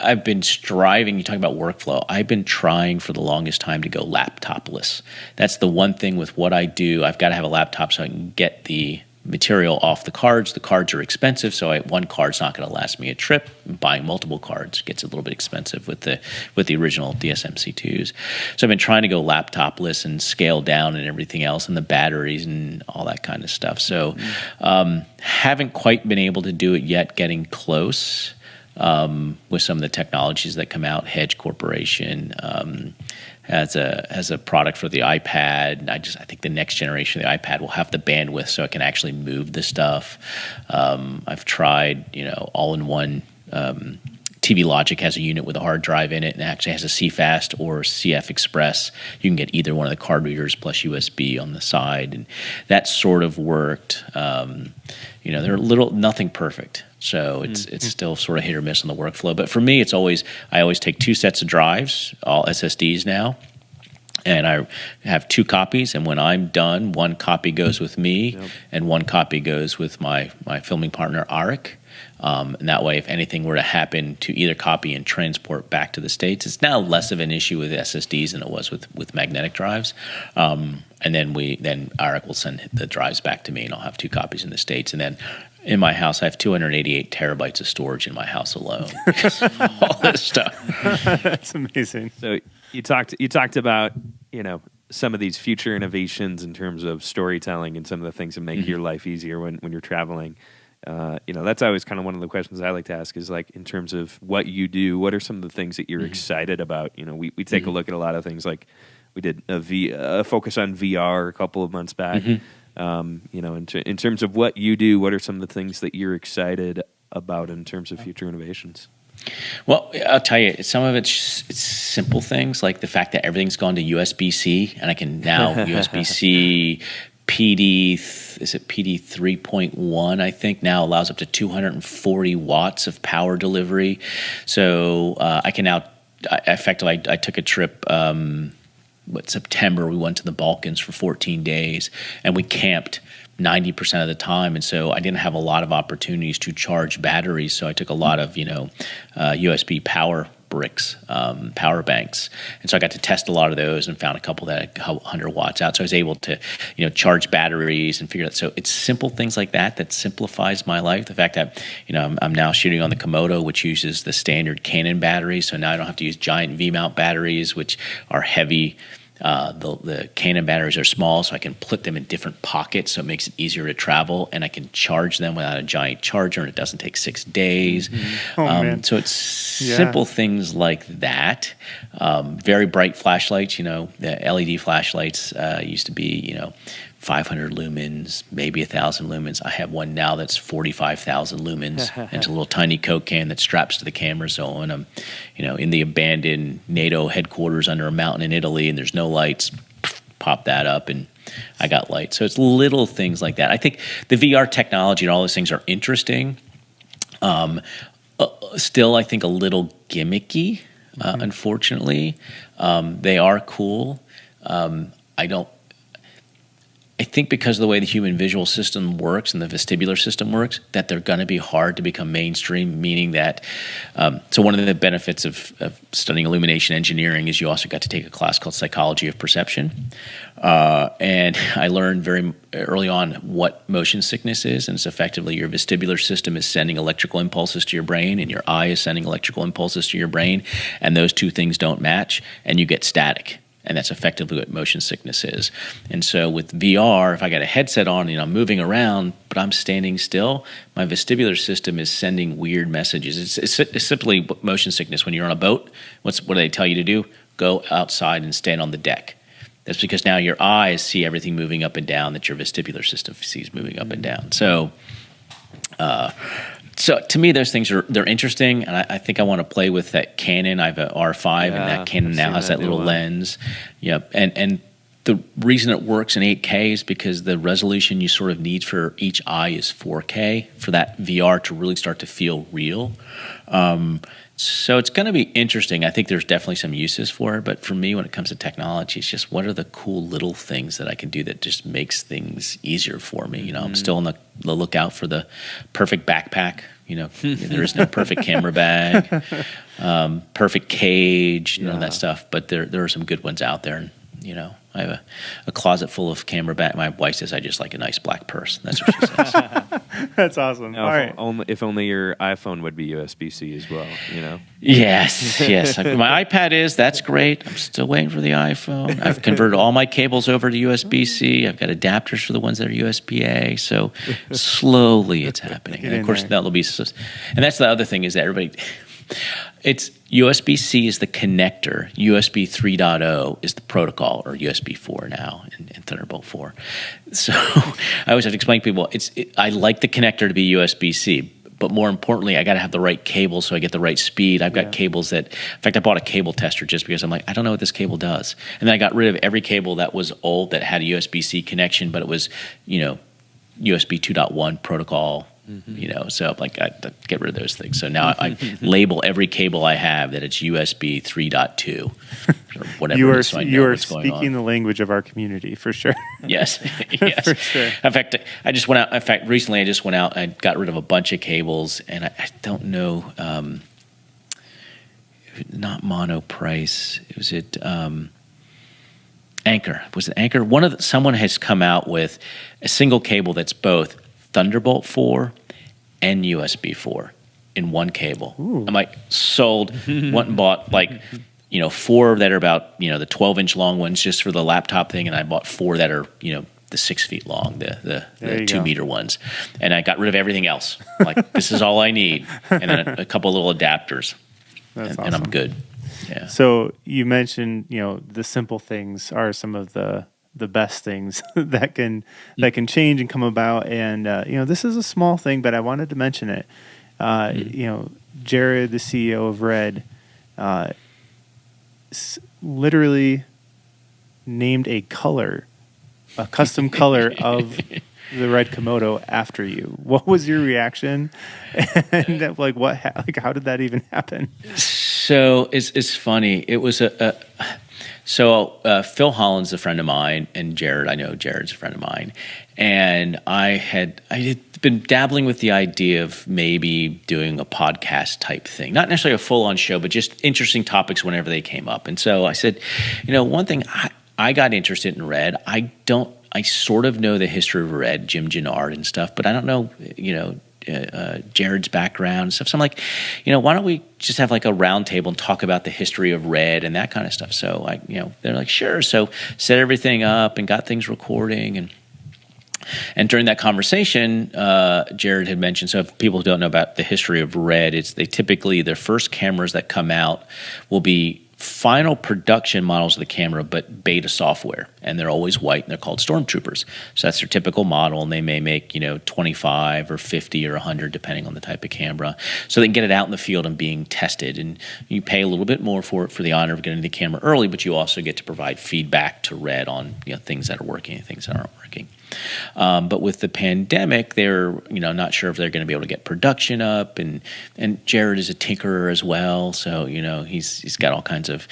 I've been striving, you talk about workflow, I've been trying for the longest time to go laptopless. That's the one thing with what I do. I've got to have a laptop so I can get the material off the cards. The cards are expensive, so one card's not going to last me a trip. Buying multiple cards gets a little bit expensive with the original DSMC2s. So I've been trying to go laptopless and scale down and everything else, and the batteries and all that kind of stuff. So haven't quite been able to do it yet, getting close. With some of the technologies that come out. Hedge Corporation has a product for the iPad. I think the next generation of the iPad will have the bandwidth so it can actually move the stuff. I've tried, all-in-one. TV Logic has a unit with a hard drive in it and actually has a CFast or CF Express. You can get either one of the card readers plus USB on the side, and that sort of worked. They're nothing perfect. So it's still sort of hit or miss on the workflow. But for me, I always take 2 sets of drives, all SSDs now, and I have 2 copies. And when I'm done, 1 copy goes with me, and 1 copy goes with my filming partner, Arik. And that way, if anything were to happen, to either copy and transport back to the States. It's now less of an issue with SSDs than it was with magnetic drives. And then Eric will send the drives back to me, and I'll have 2 copies in the States. And then in my house, I have 288 terabytes of storage in my house alone. All this stuff. That's amazing. So you talked about, some of these future innovations in terms of storytelling and some of the things that make your life easier when you're traveling. That's always kind of one of the questions I like to ask is, like, in terms of what you do, what are some of the things that you're excited about? We take a look at a lot of things, like we did a focus on VR a couple of months back. In terms of what you do, what are some of the things that you're excited about in terms of future innovations? Well, I'll tell you, some of it's simple things, like the fact that everything's gone to USB-C, and I can now USB-C PD 3.1, I think, now allows up to 240 watts of power delivery. So I can now, effectively, I took a trip, September, we went to the Balkans for 14 days, and we camped 90% of the time, and so I didn't have a lot of opportunities to charge batteries, so I took a lot of USB power bricks, power banks, and so I got to test a lot of those and found a couple that had 100 watts out, so I was able to charge batteries and figure out. So it's simple things like that simplifies my life. The fact that I'm now shooting on the Komodo, which uses the standard Canon batteries, so now I don't have to use giant V-mount batteries, which are heavy. The Canon batteries are small, so I can put them in different pockets, so it makes it easier to travel, and I can charge them without a giant charger, and it doesn't take 6 days. So it's simple things like that. Very bright flashlights. The LED flashlights used to be 500 lumens, maybe 1,000 lumens. I have one now that's 45,000 lumens. And it's a little tiny Coke can that straps to the camera. So when I'm, in the abandoned NATO headquarters under a mountain in Italy and there's no lights, pop that up and I got light. So it's little things like that. I think the VR technology and all those things are interesting. Still, I think a little gimmicky, unfortunately. They are cool. I think because of the way the human visual system works and the vestibular system works, that they're going to be hard to become mainstream, meaning that so one of the benefits of studying illumination engineering is you also got to take a class called Psychology of Perception. And I learned very early on what motion sickness is, and it's effectively your vestibular system is sending electrical impulses to your brain, and your eye is sending electrical impulses to your brain, and those two things don't match, and you get static. And that's effectively what motion sickness is. And so with VR, if I got a headset on and I'm moving around, but I'm standing still, my vestibular system is sending weird messages. It's simply motion sickness. When you're on a boat, what do they tell you to do? Go outside and stand on the deck. That's because now your eyes see everything moving up and down that your vestibular system sees moving up and down. So to me, those things they're interesting, and I think I want to play with that Canon. I have an R5, and that Canon now has that little lens. Yep, and the reason it works in 8K is because the resolution you sort of need for each eye is 4K for that VR to really start to feel real. So it's going to be interesting. I think there's definitely some uses for it, but for me, when it comes to technology, it's just what are the cool little things that I can do that just makes things easier for me. I'm still on the lookout for the perfect backpack. There is no perfect camera bag, perfect cage, none of that stuff. But there are some good ones out there. And, I have a closet full of camera bag. My wife says I just like a nice black purse. That's what she says. That's awesome. No, all right. If only your iPhone would be USB-C as well, Yes. My iPad is. That's great. I'm still waiting for the iPhone. I've converted all my cables over to USB-C. I've got adapters for the ones that are USB-A. So slowly it's happening. And of course, that'll be. And that's the other thing is that everybody. It's USB-C is the connector. USB 3.0 is the protocol, or USB 4 now, and Thunderbolt 4. So I always have to explain to people, I like the connector to be USB-C, but more importantly, I got to have the right cable so I get the right speed. I've got cables that, in fact, I bought a cable tester just because I'm like, I don't know what this cable does. And then I got rid of every cable that was old that had a USB-C connection, but it was, USB 2.1 protocol, So I'm like, I get rid of those things. So now I label every cable I have that it's USB 3.2 or whatever. You are so I know you are what's going speaking on. the language of our community for sure. Yes, yes. For sure. In fact, I just went out. In fact, recently I just went out and I got rid of a bunch of cables, and I don't know, not Monoprice. Was it Anchor? Was it Anchor? Someone has come out with a single cable that's both Thunderbolt 4 and USB 4 in one cable. Ooh. I'm like, sold. Went and bought 4 that are about the 12-inch long ones just for the laptop thing, and I bought 4 that are the 6 feet long, the 2-meter ones, and I got rid of everything else. Like, this is all I need, and then a couple little adapters, That's and I'm good. Yeah. So you mentioned, the simple things are some of the best things that can change and come about. And this is a small thing, but I wanted to mention it. Jared, the CEO of Red, literally named a custom color of the red Komodo after you. What was your reaction? And how did that even happen? So it's funny. It was Phil Holland's a friend of mine, and Jared, I know Jared's a friend of mine, and I had been dabbling with the idea of maybe doing a podcast type thing, not necessarily a full on show, but just interesting topics whenever they came up. And so I said, one thing I got interested in Red. I sort of know the history of Red, Jim Gennard and stuff, but I don't know, Jared's background and stuff. So I'm like, why don't we just have like a round table and talk about the history of Red and that kind of stuff. So they're like, sure. So set everything up and got things recording. And during that conversation, Jared had mentioned, so if people don't know about the history of Red, they typically, their first cameras that come out will be final production models of the camera, but beta software, and they're always white, and they're called Stormtroopers. So that's their typical model, and they may make 25 or 50 or 100 depending on the type of camera, so they can get it out in the field and being tested. And you pay a little bit more for it for the honor of getting the camera early, but you also get to provide feedback to Red on things that are working and things that aren't working. But with the pandemic, they're not sure if they're going to be able to get production up, and Jared is a tinkerer as well, so he's got all kinds of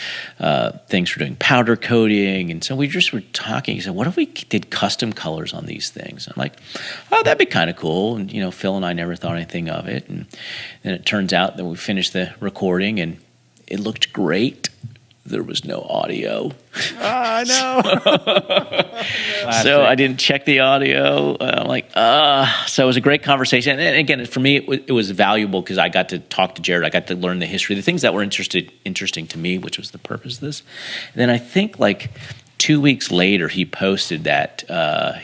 things for doing powder coating, and so we just were talking. He said, "What if we did custom colors on these things?" I'm like, "Oh, that'd be kind of cool." And Phil and I never thought anything of it, and then it turns out that we finished the recording, and it looked great. There was no audio. I know. So I didn't check the audio. I'm like, So it was a great conversation. And again, for me, it was valuable because I got to talk to Jared. I got to learn the history, the things that were interesting to me, which was the purpose of this. And then I think 2 weeks later, he posted that,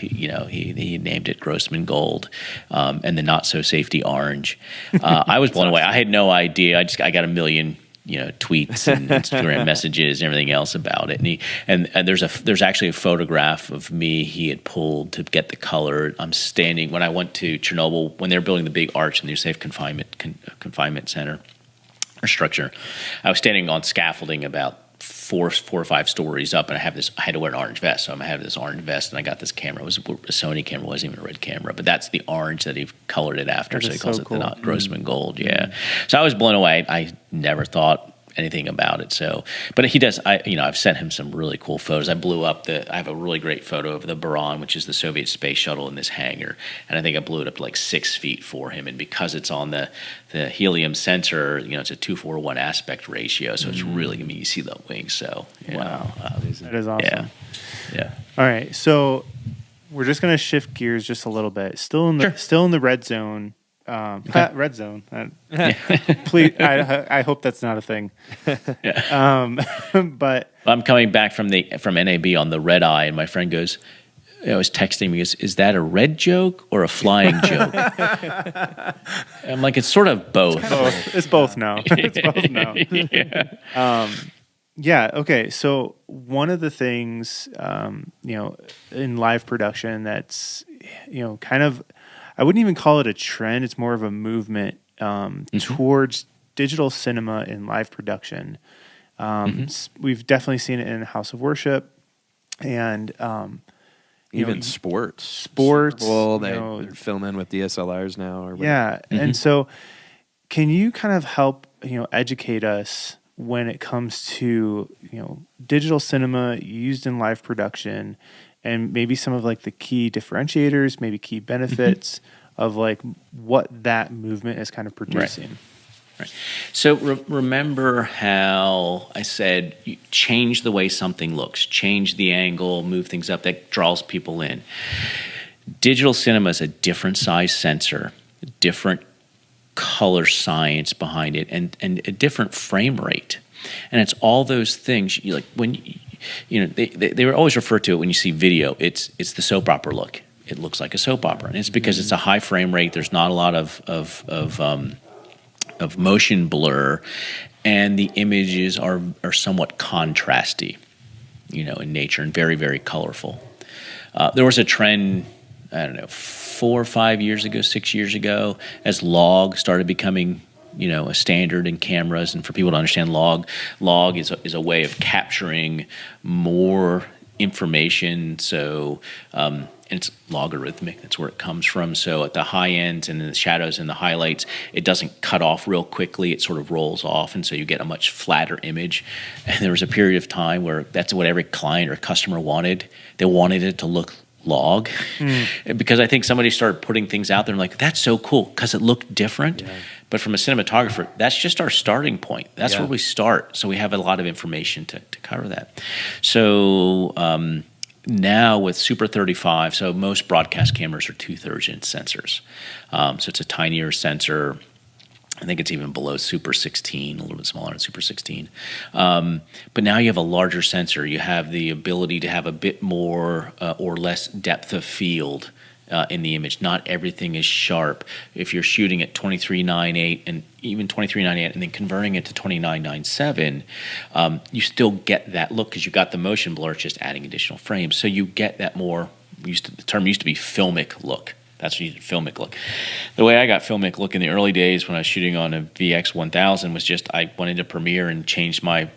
he named it Grossman Gold, and the Not So Safety Orange. I was blown away. I had no idea. I got a million tweets and Instagram messages and everything else about it. And there's actually a photograph of me he had pulled to get the color. I'm standing when I went to Chernobyl when they were building the big arch in the safe confinement center or structure. I was standing on scaffolding about four or five stories up, and I had to wear an orange vest. So I had this orange vest, and I got this camera. It was a Sony camera, it wasn't even a red camera, but that's the orange that he colored it after. So he calls it the Grossman Gold. Yeah. So I was blown away. I never thought anything about it. So, but he does. I've sent him some really cool photos. I have a really great photo of the Buran, which is the Soviet space shuttle in this hangar, and I think I blew it up to 6 feet for him. And because it's on the helium sensor, it's a 2:1 aspect ratio, so it's really you see the wings. So wow, that is awesome. Yeah. All right, so we're just gonna shift gears just a little bit. Still in the red zone. Red zone. Please, I hope that's not a thing. But I'm coming back from NAB on the red eye, and my friend goes, was texting me, is that a red joke or a flying joke? I'm like, it's sort of both. It's both now. It's both now. Yeah. Okay. So one of the things, in live production that's, kind of, I wouldn't even call it a trend. It's more of a movement towards digital cinema in live production. We've definitely seen it in House of Worship, and Even sports. Sports. Well, you they're know, filming with DSLRs now. Or yeah. And so can you kind of help, educate us when it comes to, digital cinema used in live production and maybe some of like the key differentiators, maybe key benefits of like what that movement is kind of producing? Right. So remember how I said you change the way something looks, change the angle, move things up, that draws people in. Digital cinema is a different size sensor, different color science behind it, and a different frame rate. And it's all those things. They were always refer to it when you see video. It's the soap opera look. It looks like a soap opera, and it's because it's a high frame rate. There's not a lot of motion blur, and the images are somewhat contrasty, in nature, and very, very colorful. There was a trend, I don't know, 4 or 5 years ago, 6 years ago, as log started becoming, a standard in cameras, and for people to understand log is a way of capturing more information. So, and it's logarithmic. That's where it comes from. So at the high ends and in the shadows and the highlights, it doesn't cut off real quickly. It sort of rolls off, and so you get a much flatter image. And there was a period of time where that's what every client or customer wanted. They wanted it to look log, because I think somebody started putting things out there and like, that's so cool because it looked different. Yeah. But from a cinematographer, that's just our starting point. That's where we start. So we have a lot of information to cover that. So now with Super 35, so most broadcast cameras are 2/3 inch sensors. So it's a tinier sensor. I think it's even below Super 16, a little bit smaller than Super 16. But now you have a larger sensor. You have the ability to have a bit more or less depth of field in the image. Not everything is sharp. If you're shooting at 23.98 and even 23.98 and then converting it to 29.97, you still get that look because you got the motion blur. It's just adding additional frames. So you get that more, the term used to be filmic look. That's what you did, filmic look. The way I got filmic look in the early days when I was shooting on a VX1000 was just I went into Premiere and changed my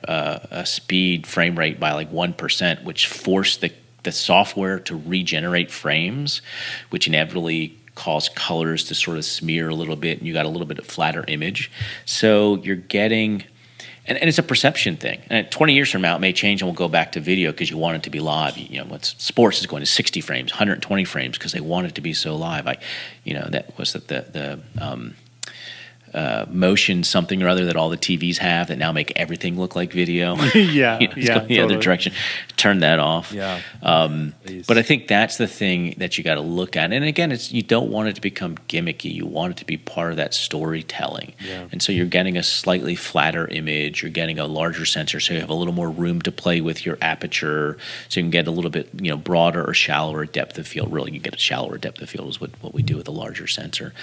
speed frame rate by like 1%, which forced the software to regenerate frames, which inevitably caused colors to sort of smear a little bit, and you got a little bit of flatter image. So you're getting... And it's a perception thing. And 20 years from now, it may change, and we'll go back to video because you want it to be live. Sports is going to 60 frames, 120 frames because they want it to be so live. That was the motion something or other that all the TVs have that now make everything look like video. Going the other direction. Turn that off. Yeah. But I think that's the thing that you got to look at. And again, you don't want it to become gimmicky. You want it to be part of that storytelling. Yeah. And so you're getting a slightly flatter image. You're getting a larger sensor, so you have a little more room to play with your aperture. So you can get a little bit broader or shallower depth of field. Really, you get a shallower depth of field is what we do with a larger sensor.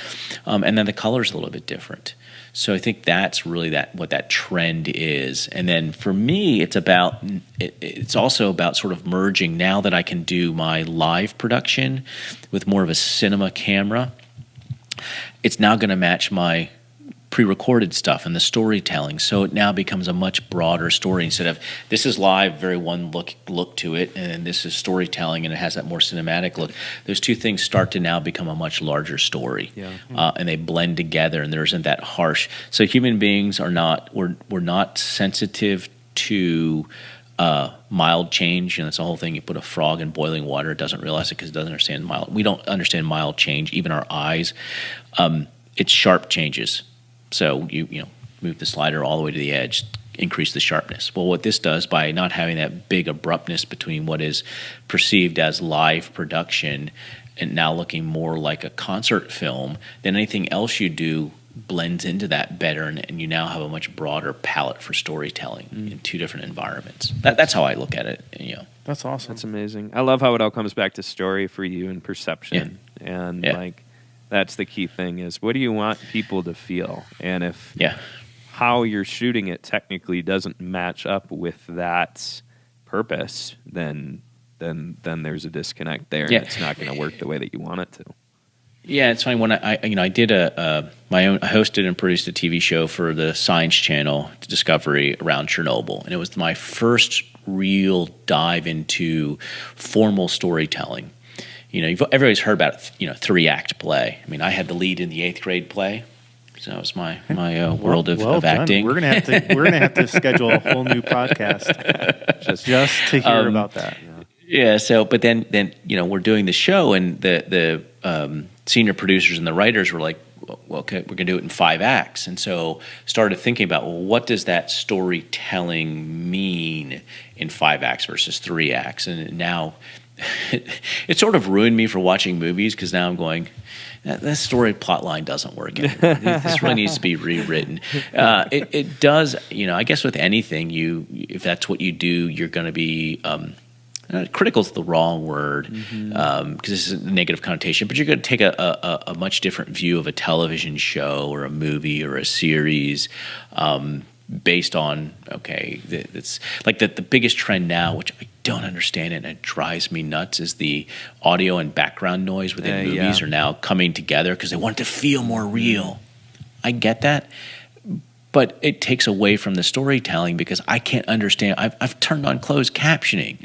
And then the color's a little bit different. So I think that's really what that trend is. And then for me, it's also about sort of merging now that I can do my live production with more of a cinema camera. It's now going to match my pre-recorded stuff and the storytelling. So it now becomes a much broader story instead of this is live, very one look to it, and then this is storytelling and it has that more cinematic look. Those two things start to now become a much larger story, and they blend together, and there isn't that harsh. So human beings we're not sensitive to mild change. That's the whole thing. You put a frog in boiling water, it doesn't realize it because it doesn't understand mild. We don't understand mild change, even our eyes. It's sharp changes. So you move the slider all the way to the edge, increase the sharpness. Well, what this does by not having that big abruptness between what is perceived as live production and now looking more like a concert film, then anything else you do blends into that better, and you now have a much broader palette for storytelling in two different environments. That's how I look at it. That's awesome. That's amazing. I love how it all comes back to story for you and perception, and that's the key thing is what do you want people to feel? And if how you're shooting it technically doesn't match up with that purpose, then there's a disconnect there, and it's not going to work the way that you want it to. Yeah, it's funny when I did I hosted and produced a TV show for the Science Channel Discovery around Chernobyl, and it was my first real dive into formal storytelling. everybody's heard about 3-act play. I mean, I had the lead in the 8th grade play. So that was my world of acting. We're gonna have to schedule a whole new podcast just to hear about that. Yeah. So, but then we're doing the show, and the senior producers and the writers were like, well, okay, we're gonna do it in 5 acts, and so started thinking about, well, what does that storytelling mean in 5 acts versus 3 acts, and now it sort of ruined me for watching movies, because now I'm going, that story plot line doesn't work anymore. This really needs to be rewritten. It does, I guess with anything, if that's what you do, you're going to be critical is the wrong word, because this is a negative connotation, but you're going to take a much different view of a television show or a movie or a series based on, it's like the biggest trend now, which I don't understand and it drives me nuts, is the audio and background noise within movies are now coming together because they want it to feel more real. I get that, but it takes away from the storytelling, because I can't understand. I've turned on closed captioning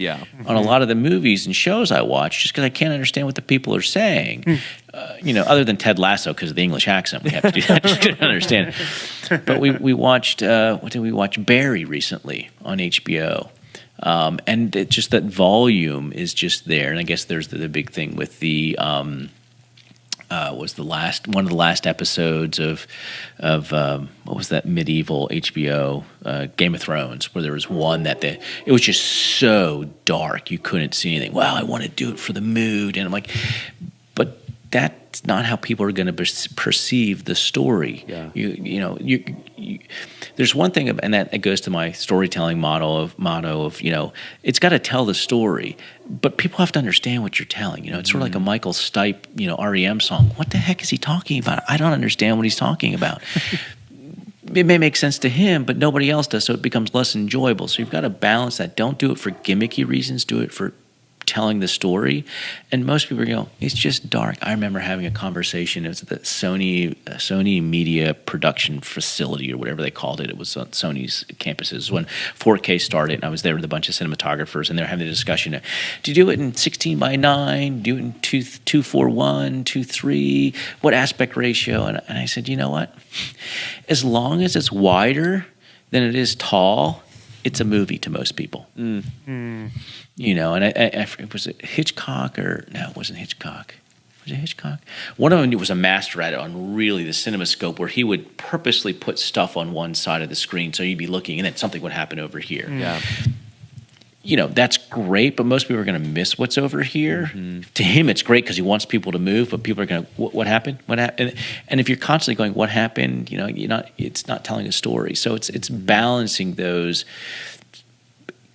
on a lot of the movies and shows I watch, just because I can't understand what the people are saying. Other than Ted Lasso, because of the English accent, we have to do that just to understand it. But we watched, what did we watch? Barry recently on HBO. And it just, that volume is just there. And I guess there's the big thing with the was one of the last episodes of what was that medieval HBO Game of Thrones, where there was one that it was just so dark you couldn't see anything. Well, I want to do it for the mood, and I'm like, but that's not how people are going to perceive the story. Yeah. There's one thing, and that goes to my storytelling motto of it's got to tell the story, but people have to understand what you're telling. It's sort of like a Michael Stipe, REM song. What the heck is he talking about? I don't understand what he's talking about. It may make sense to him, but nobody else does, so it becomes less enjoyable. So you've got to balance that. Don't do it for gimmicky reasons. Do it for telling the story. And most people go, it's just dark. I remember having a conversation. It was at the Sony Media Production Facility, or whatever they called it. It was on Sony's campuses when 4K started, and I was there with a bunch of cinematographers, and they're having a discussion. Do you do it in 16:9? Do you do it in 2:4:1, 2:3? What aspect ratio? And I said, you know what? As long as it's wider than it is tall, it's a movie to most people. And was it Hitchcock or no? It wasn't Hitchcock. Was it Hitchcock? One of them was a master at it on really the CinemaScope, where he would purposely put stuff on one side of the screen so you'd be looking, and then something would happen over here. Yeah. That's great, but most people are going to miss what's over here. To him, it's great because he wants people to move, but people are going to, what happened? What happened? And if you're constantly going, what happened? It's not telling a story. So it's balancing those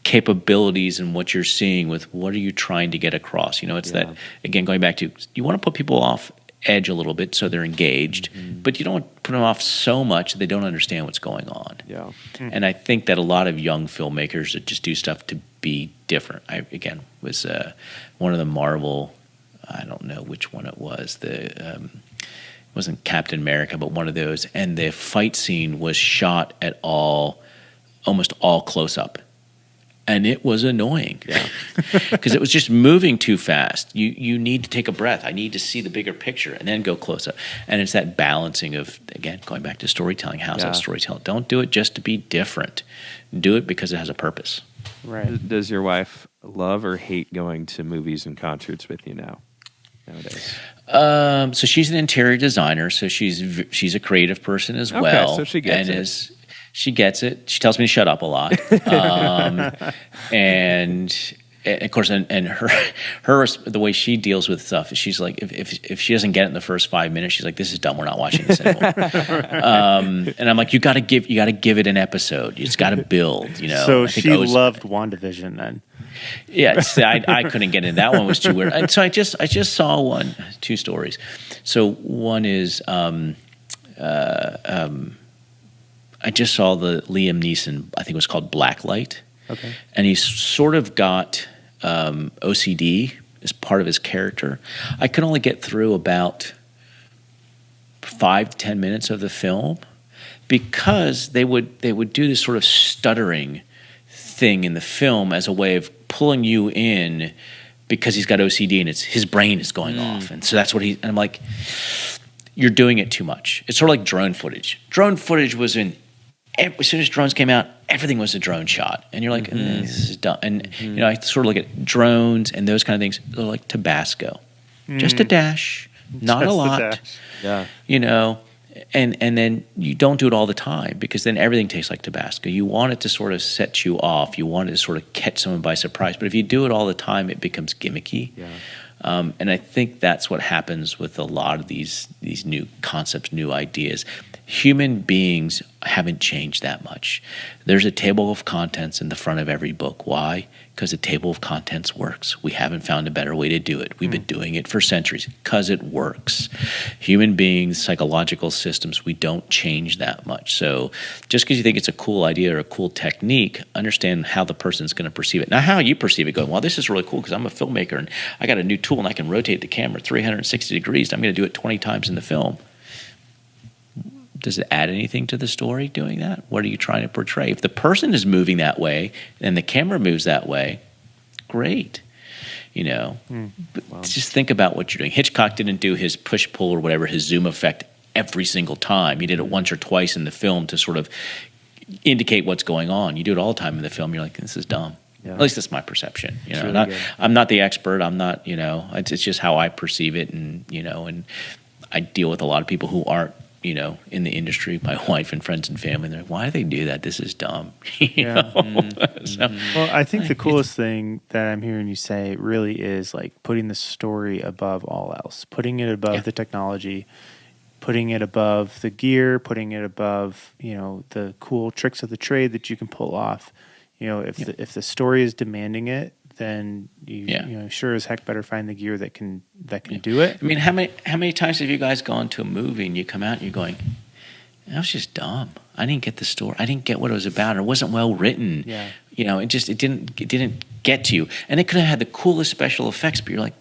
capabilities and what you're seeing with what are you trying to get across. That, again, going back to, you want to put people off edge a little bit so they're engaged, but you don't want to put them off so much that they don't understand what's going on. And I think that a lot of young filmmakers that just do stuff to be different. I was one of the Marvel, I don't know which one it was, it wasn't Captain America, but one of those, and the fight scene was shot at almost all close up. And it was annoying, because it was just moving too fast. You need to take a breath. I need to see the bigger picture and then go close up. And it's that balancing of, again, going back to storytelling. How's that storytelling? Don't do it just to be different. Do it because it has a purpose. Right. Does your wife love or hate going to movies and concerts with you nowadays? So she's an interior designer, so she's a creative person as well. Okay, so she gets it. She gets it. She tells me to shut up a lot, and of course, and her the way she deals with stuff, she's like, if she doesn't get it in the first 5 minutes, she's like, this is dumb. We're not watching this anymore. And I'm like, you got to give it an episode. You just got to build. So she loved WandaVision then. Yeah, I couldn't get into that one. Was too weird. And so I just saw two stories. So one is. I just saw the Liam Neeson, I think it was called Blacklight. Okay. And he's sort of got OCD as part of his character. I could only get through about 5 to 10 minutes of the film, because they would do this sort of stuttering thing in the film as a way of pulling you in, because he's got OCD and his brain is going off. And so that's what and I'm like, you're doing it too much. It's sort of like drone footage. Drone footage was as soon as drones came out, everything was a drone shot. And you're like, this is dumb. And, I sort of look at drones and those kind of things. They're like Tabasco. Just a dash, not Just a a lot. Yeah. And then you don't do it all the time because then everything tastes like Tabasco. You want it to sort of set you off. You want it to sort of catch someone by surprise. But if you do it all the time, it becomes gimmicky. Yeah. And I think that's what happens with a lot of these new concepts, new ideas. Human beings haven't changed that much. There's a table of contents in the front of every book. Why? Because the table of contents works. We haven't found a better way to do it. We've been doing it for centuries because it works. Human beings, psychological systems, we don't change that much. So just because you think it's a cool idea or a cool technique, understand how the person's going to perceive it. Now, how you perceive it, going, well, this is really cool because I'm a filmmaker and I got a new tool and I can rotate the camera 360 degrees. I'm going to do it 20 times in the film. Does it add anything to the story doing that? What are you trying to portray? If the person is moving that way and the camera moves that way, great. But just think about what you're doing. Hitchcock didn't do his push-pull or whatever, his zoom effect every single time. He did it once or twice in the film to sort of indicate what's going on. You do it all the time in the film. You're like, this is dumb. Yeah. At least that's my perception. Really I'm not the expert. I'm not, it's just how I perceive it. And, and I deal with a lot of people who aren't, in the industry, my wife and friends and family, they're like, why do they do that? This is dumb. So, well, I think the coolest thing that I'm hearing you say really is like putting the story above all else, putting it above the technology, putting it above the gear, putting it above, the cool tricks of the trade that you can pull off. If the story is demanding it, then you sure as heck better find the gear that can do it. I mean, how many times have you guys gone to a movie and you come out and you're going, that was just dumb. I didn't get the story. I didn't get what it was about. It wasn't well written. Yeah. It didn't get to you. And it could have had the coolest special effects, but you're like,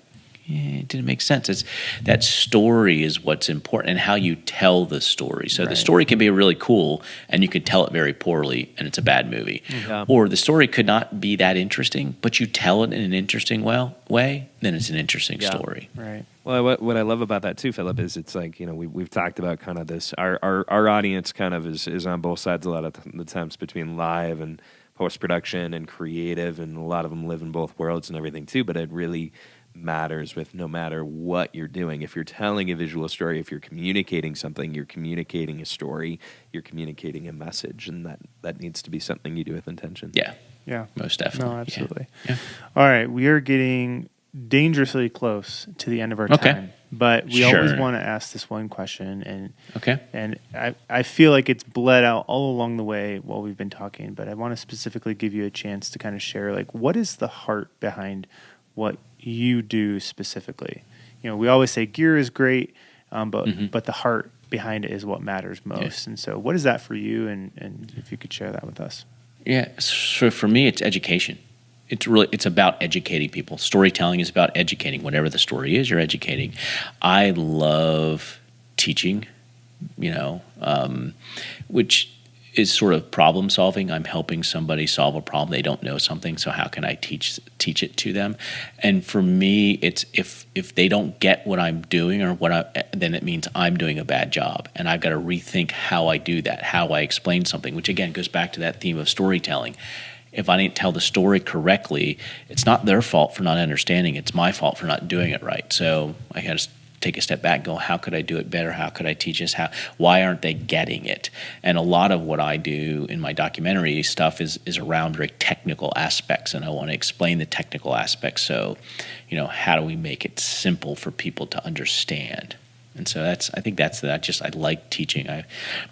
it didn't make sense. It's that story is what's important and how you tell the story. So the story can be really cool and you could tell it very poorly and it's a bad movie. Yeah. Or the story could not be that interesting, but you tell it in an interesting way, then it's an interesting story. Right. Well, what I love about that too, Philip, is it's like, we've talked about kind of this, our audience kind of is on both sides a lot of the times between live and post-production and creative, and a lot of them live in both worlds and everything too, but it really matters with no matter what you're doing. If you're telling a visual story, if you're communicating something, you're communicating a story, you're communicating a message, and that needs to be something you do with intention. Yeah. Most definitely. No, absolutely. Yeah. All right. We are getting dangerously close to the end of our time, but we always want to ask this one question, and I feel like it's bled out all along the way while we've been talking, but I want to specifically give you a chance to kind of share, like, what is the heart behind what you do specifically? We always say gear is great, but the heart behind it is what matters most. And so what is that for you? And if you could share that with us. Yeah. So for me, it's education. It's about educating people. Storytelling is about educating. Whatever the story is, you're educating. I love teaching, which is sort of problem solving. I'm helping somebody solve a problem. They don't know something, so how can I teach it to them? And for me, it's if they don't get what I'm doing then it means I'm doing a bad job, and I've got to rethink how I do that, how I explain something, which again goes back to that theme of storytelling. If I didn't tell the story correctly, it's not their fault for not understanding. It's my fault for not doing it right. So I got to take a step back and go, how could I do it better? How could I teach this? Why aren't they getting it? And a lot of what I do in my documentary stuff is around very technical aspects, and I want to explain the technical aspects. So, how do we make it simple for people to understand? And so I think that's I like teaching.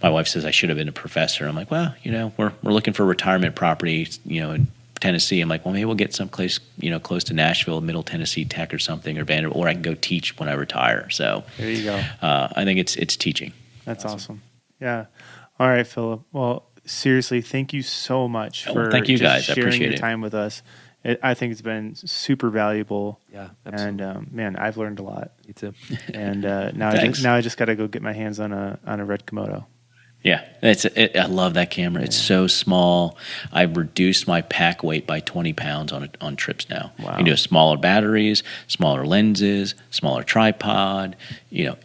My wife says I should have been a professor. I'm like, well, we're looking for retirement property, in Tennessee. I'm like, well, maybe we'll get someplace, close to Nashville, Middle Tennessee Tech or something, or Vanderbilt, or I can go teach when I retire. So there you go. I think it's teaching. That's awesome. Yeah. All right, Philip. Well, seriously, thank you so much for thank you guys. sharing I appreciate your it. time with us. I think it's been super valuable. Yeah, absolutely. And man, I've learned a lot. Me too. And now I just got to go get my hands on a red Komodo. Yeah, I love that camera. It's so small. I've reduced my pack weight by 20 pounds on trips now. Wow. You can do smaller batteries, smaller lenses, smaller tripod.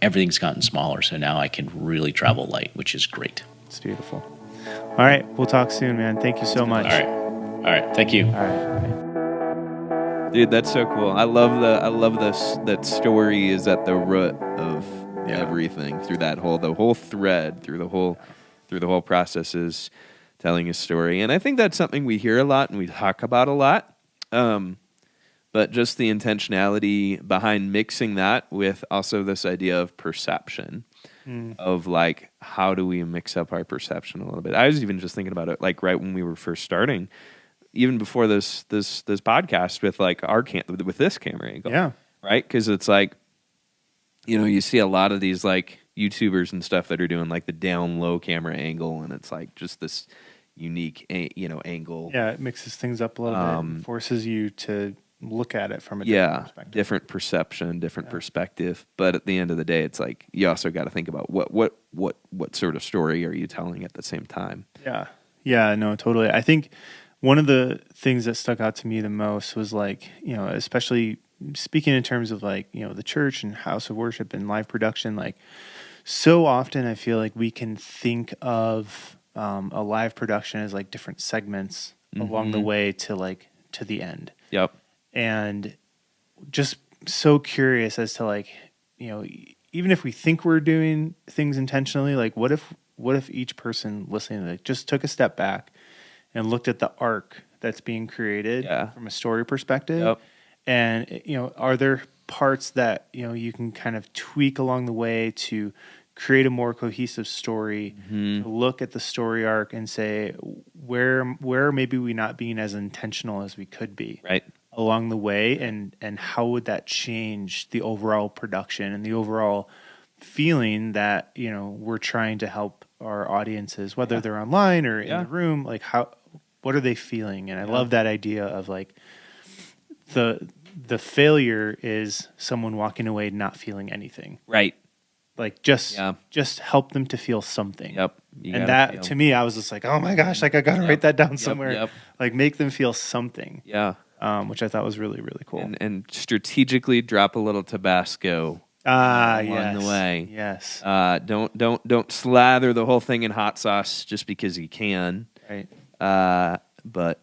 Everything's gotten smaller, so now I can really travel light, which is great. It's beautiful. All right, we'll talk soon, man. Thank you so much. All right. Thank you. All right. Dude, that's so cool. I love this. That story is at the root of everything. Through the whole thread, through the whole process is telling a story. And I think that's something we hear a lot and we talk about a lot. But just the intentionality behind mixing that with also this idea of perception, of like, how do we mix up our perception a little bit? I was even just thinking about it, like right when we were first starting, even before this podcast with like with this camera angle, right? Because it's like, you see a lot of these like YouTubers and stuff that are doing like the down low camera angle, and it's like just this unique, angle. Yeah, it mixes things up a little bit, forces you to look at it from a different perspective. Different perception, different perspective. But at the end of the day, it's like you also got to think about what sort of story are you telling at the same time. Yeah, no, totally. I think one of the things that stuck out to me the most was like, especially speaking in terms of like, the church and house of worship and live production, like so often I feel like we can think of a live production as like different segments along the way to the end. Yep. And just so curious as to like, even if we think we're doing things intentionally, like what if each person listening like just took a step back and looked at the arc that's being created from a story perspective? Yep. And, are there parts that, you can kind of tweak along the way to create a more cohesive story, to look at the story arc and say, where maybe we not being as intentional as we could be along the way, and how would that change the overall production and the overall feeling that, we're trying to help our audiences, whether they're online or in the room, like what are they feeling? And I love that idea of like, the failure is someone walking away not feeling anything. Right. Like just help them to feel something. Yep. And that to me, I was just like, oh my gosh, like I got to write that down somewhere. Yep. Like make them feel something. Yeah. Which I thought was really, really cool. And strategically drop a little Tabasco along the way. Yes. Don't slather the whole thing in hot sauce just because you can. Right. But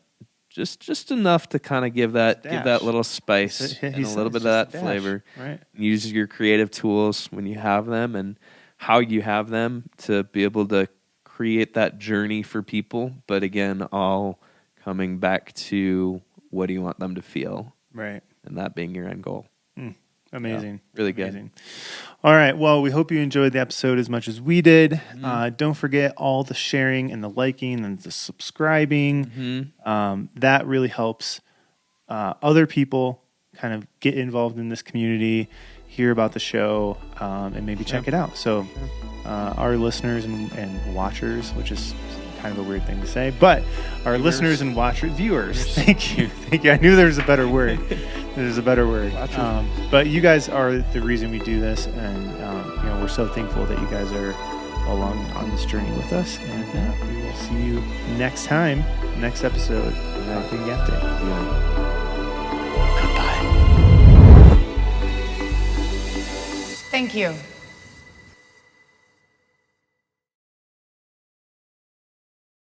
just enough to kind of give that little spice and a little bit of that flavor. Right. Use your creative tools when you have them and how you have them to be able to create that journey for people. But again, all coming back to what do you want them to feel? Right. And that being your end goal. Amazing. Yeah, really good. Amazing. All right. Well, we hope you enjoyed the episode as much as we did. Don't forget all the sharing and the liking and the subscribing. That really helps other people kind of get involved in this community, hear about the show, and maybe check it out. So our listeners and watchers, which is kind of a weird thing to say, but our viewers thank you. I knew there was a better word. But you guys are the reason we do this, and we're so thankful that you guys are along on this journey with us, and we will see you next episode of Coffee Gaff Tape. Goodbye. Thank you.